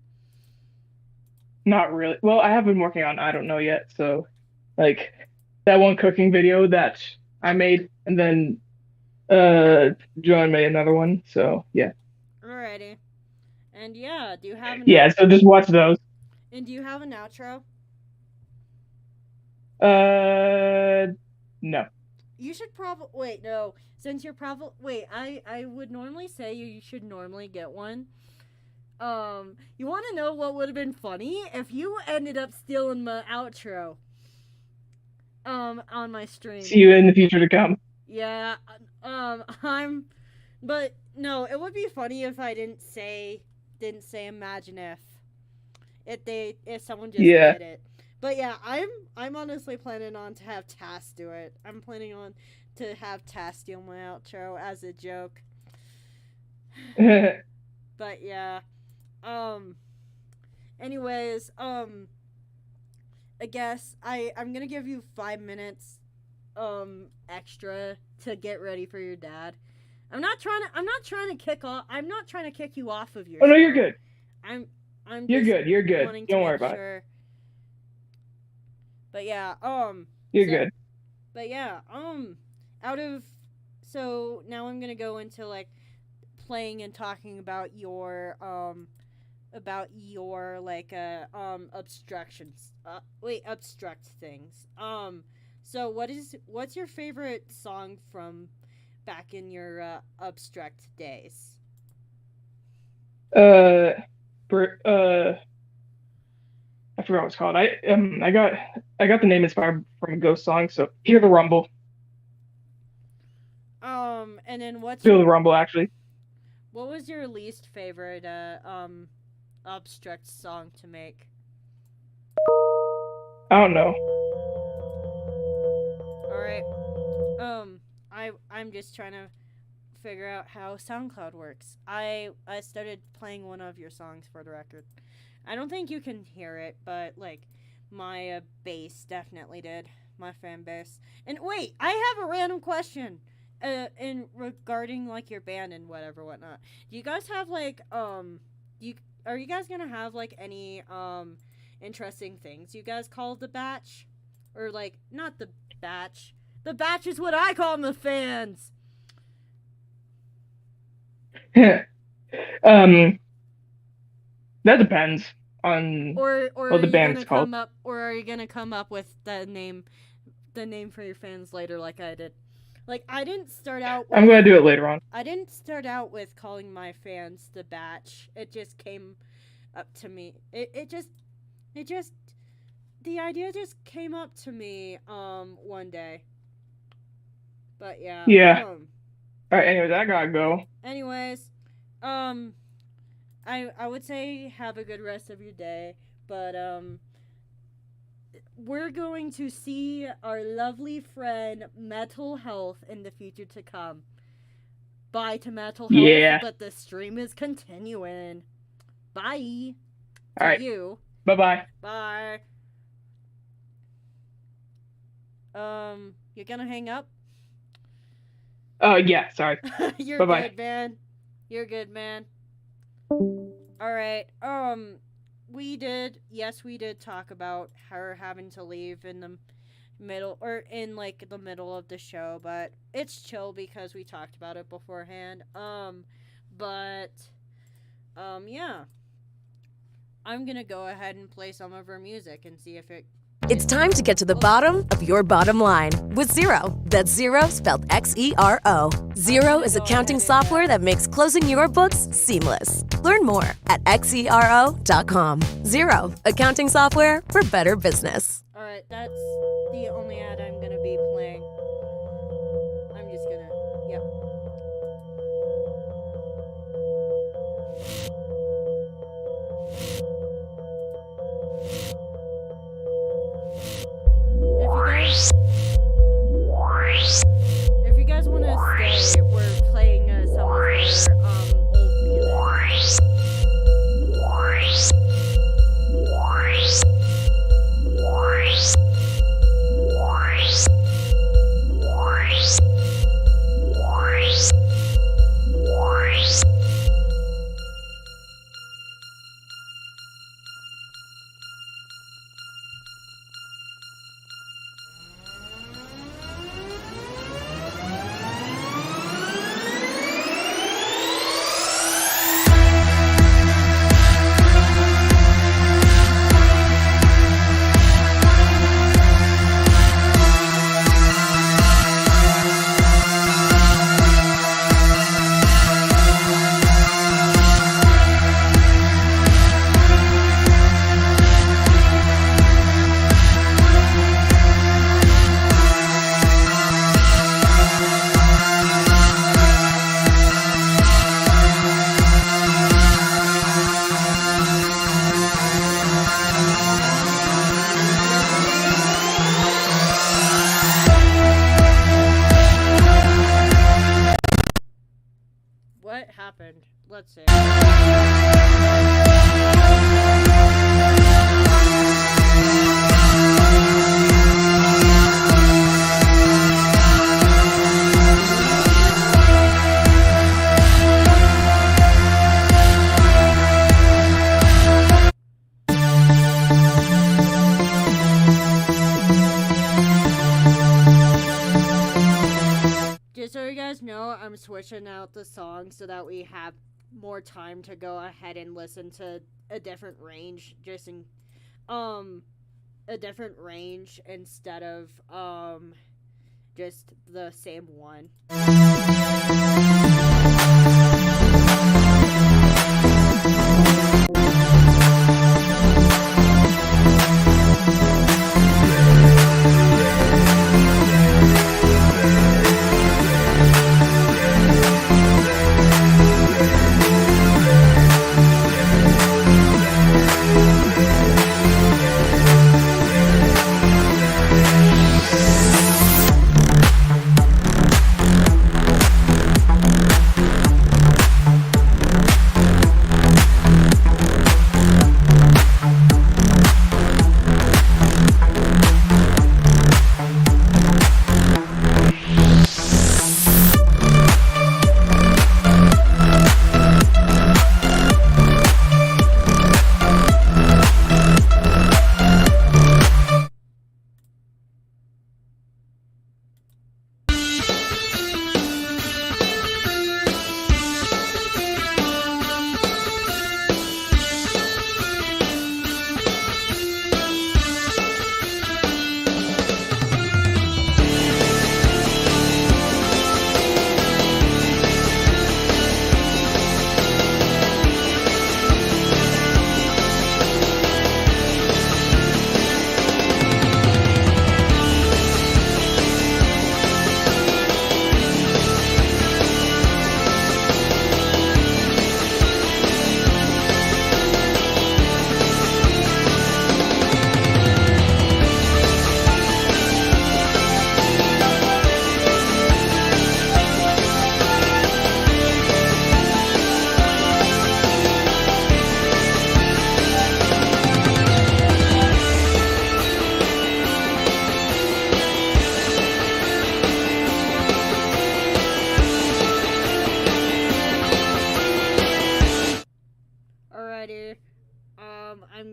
Not really. Well, I have been working on I don't know yet. So, like that one cooking video that I made, and then John made another one. So yeah, Alrighty. And yeah, do you have an yeah. out So just watch those. and do you have an outro? Uh, no. You should probably wait. No, since you're probably wait. I would normally say you should normally get one. You want to know what would have been funny if you ended up stealing my outro. On my stream. See you in the future to come. Yeah. I'm. But no, it would be funny if I didn't say imagine if someone just Yeah. did it. But yeah, I'm honestly planning on to have Tass do it. I'm planning on to have Tass steal my outro as a joke. But yeah. Um anyways, I guess I'm going to give you 5 minutes extra to get ready for your dad. I'm not trying to kick you off of your Oh no, you're show. good. I'm I'm You're just good. You're good. wanting to Don't worry make about it. sure. But yeah, You're so good. but yeah, out of so now I'm going to go into like playing and talking about your like obstructions. Obstruct things. So what's your favorite song from back in your obstruct days? Uh, I forgot what it's called. I got the name inspired from a Ghost song. So hear the rumble. And then Feel the rumble. Actually, what was your least favorite obstruct song to make? I don't know. All right. I'm just trying to figure out how SoundCloud works. I started playing one of your songs for the record. I don't think you can hear it, but like my base definitely did. My fan base. And wait, I have a random question. In regarding like your band and whatnot. Do you guys have like you are you guys gonna have like any interesting things you guys call the batch, or like not the batch? The batch is what I call the fans. um, that depends on Or what are the you band's gonna called. come up with the name for your fans later like I did? Like I'm gonna do it later on. I didn't start out with calling my fans the batch. It just came up to me. It just the idea just came up to me one day. But yeah. Yeah. All right. Anyways, I gotta go. Anyways, um I would say have a good rest of your day, but we're going to see our lovely friend Mental Health in the future to come. Bye to Mental Health, Yeah. but the stream is continuing. Bye. All right. You. Bye-bye. Bye. You're gonna hang up? Yeah. Sorry. You're Bye-bye. good, man. You're good, man. All right. we did talk about her having to leave in the middle, or in like the middle of the show, but it's chill because we talked about it beforehand. But yeah, I'm gonna go ahead and play some of her music and see if it. It's time to get to the bottom of your bottom line with Xero. That's Xero spelled Xero. Xero is accounting software that makes closing your books seamless. Learn more at xero.com. Xero, accounting software for better business. All right, that's the only ad I'm gonna be playing. I'm just gonna, yep. If you guys want to stay, we're playing some of her old music. What happened? Let's see. Just so you guys know, I'm switching out the song so that we have more time to go ahead and listen to a different range, a different range instead of just the same one.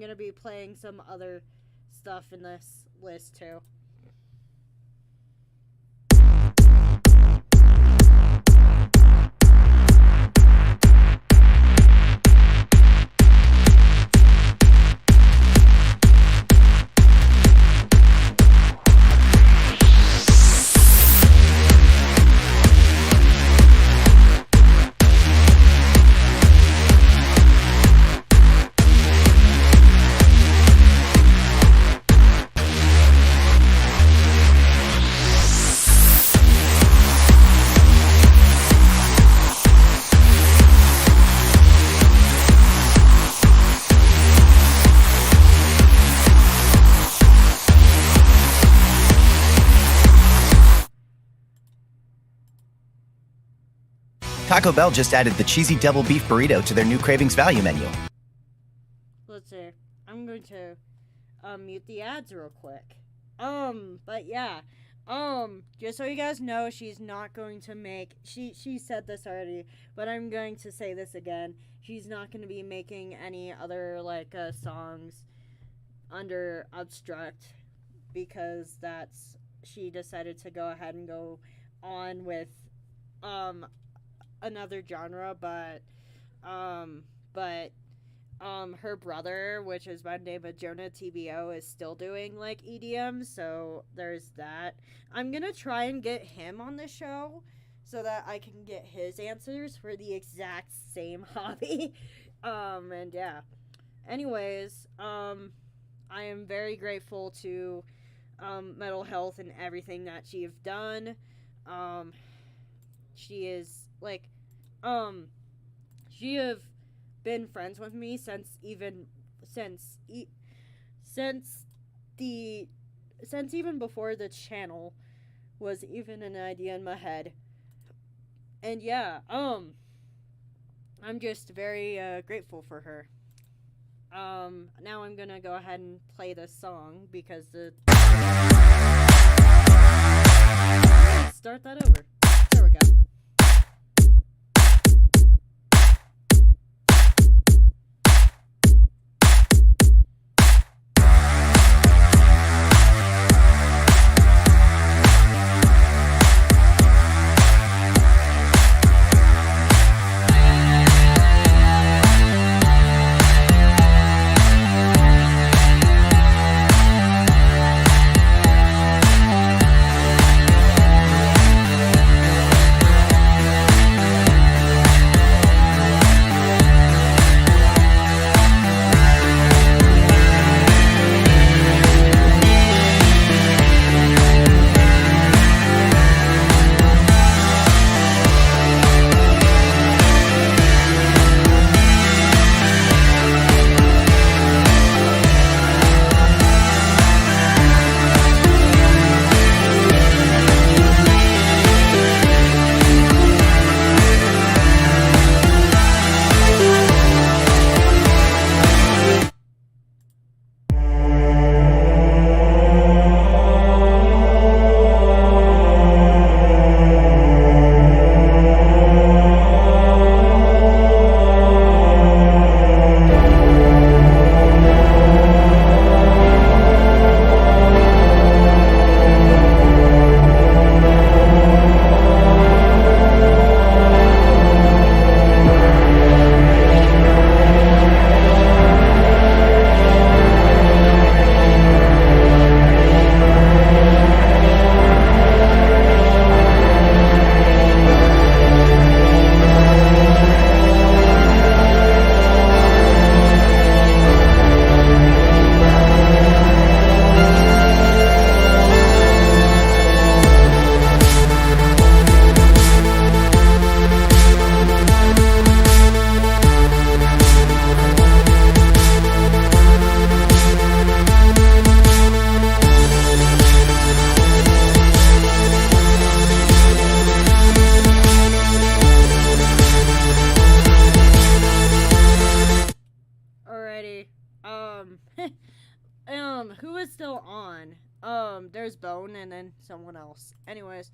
going to be playing some other stuff in this list too. Taco Bell just added the cheesy double beef burrito to their new Cravings Value menu. Let's see. I'm going to mute the ads real quick. But yeah. Just so you guys know, she's not going to make... She said this already, but I'm going to say this again. She's not going to be making any other, songs under Obstruct, because she decided to go ahead and go on with, another genre, but her brother, which is by the name of Jonah TBO, is still doing EDM, so there's that. I'm gonna try and get him on the show so that I can get his answers for the exact same hobby. And yeah. Anyways, I am very grateful to Mental Health and everything that she have done. She is she have been friends with me since even before the channel was even an idea in my head. And yeah, I'm just very grateful for her. Now I'm gonna go ahead and play this song because start that over. There we go. Who is still on? There's Bone and then someone else. Anyways,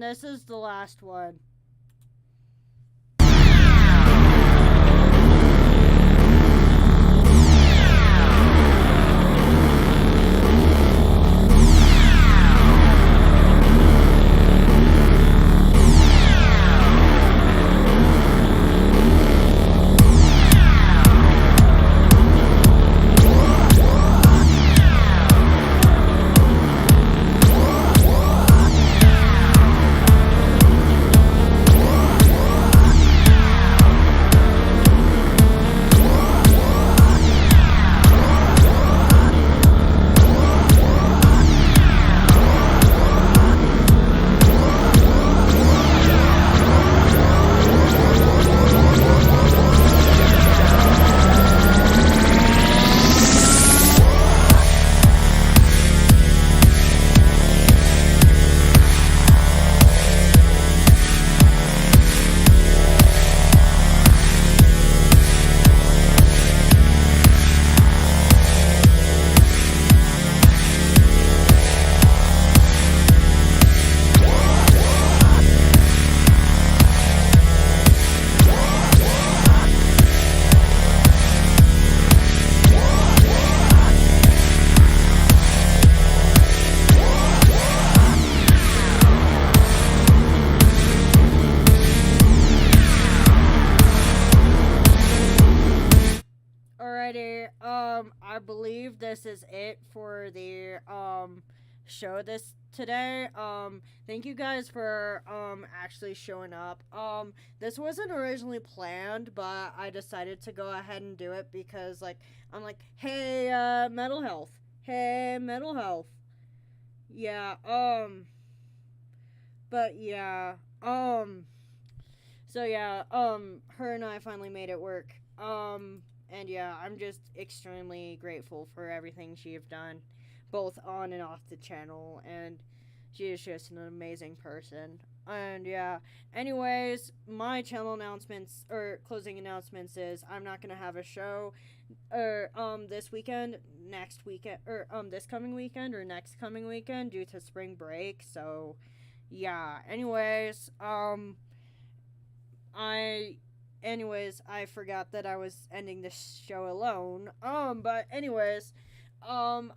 this is the last one. I believe this is it for the show this today. Thank you guys for actually showing up. This wasn't originally planned, but I decided to go ahead and do it because I'm like, hey, mental health. Hey, mental health. Yeah, but yeah, so yeah, her and I finally made it work. And yeah, I'm just extremely grateful for everything she's done, both on and off the channel, and she is just an amazing person. And yeah, anyways, my channel announcements, or closing announcements is, I'm not gonna have a show, this weekend, next weekend, or, this coming weekend, or next coming weekend, due to spring break, so, yeah, anyways, I forgot that I was ending this show alone. But anyways,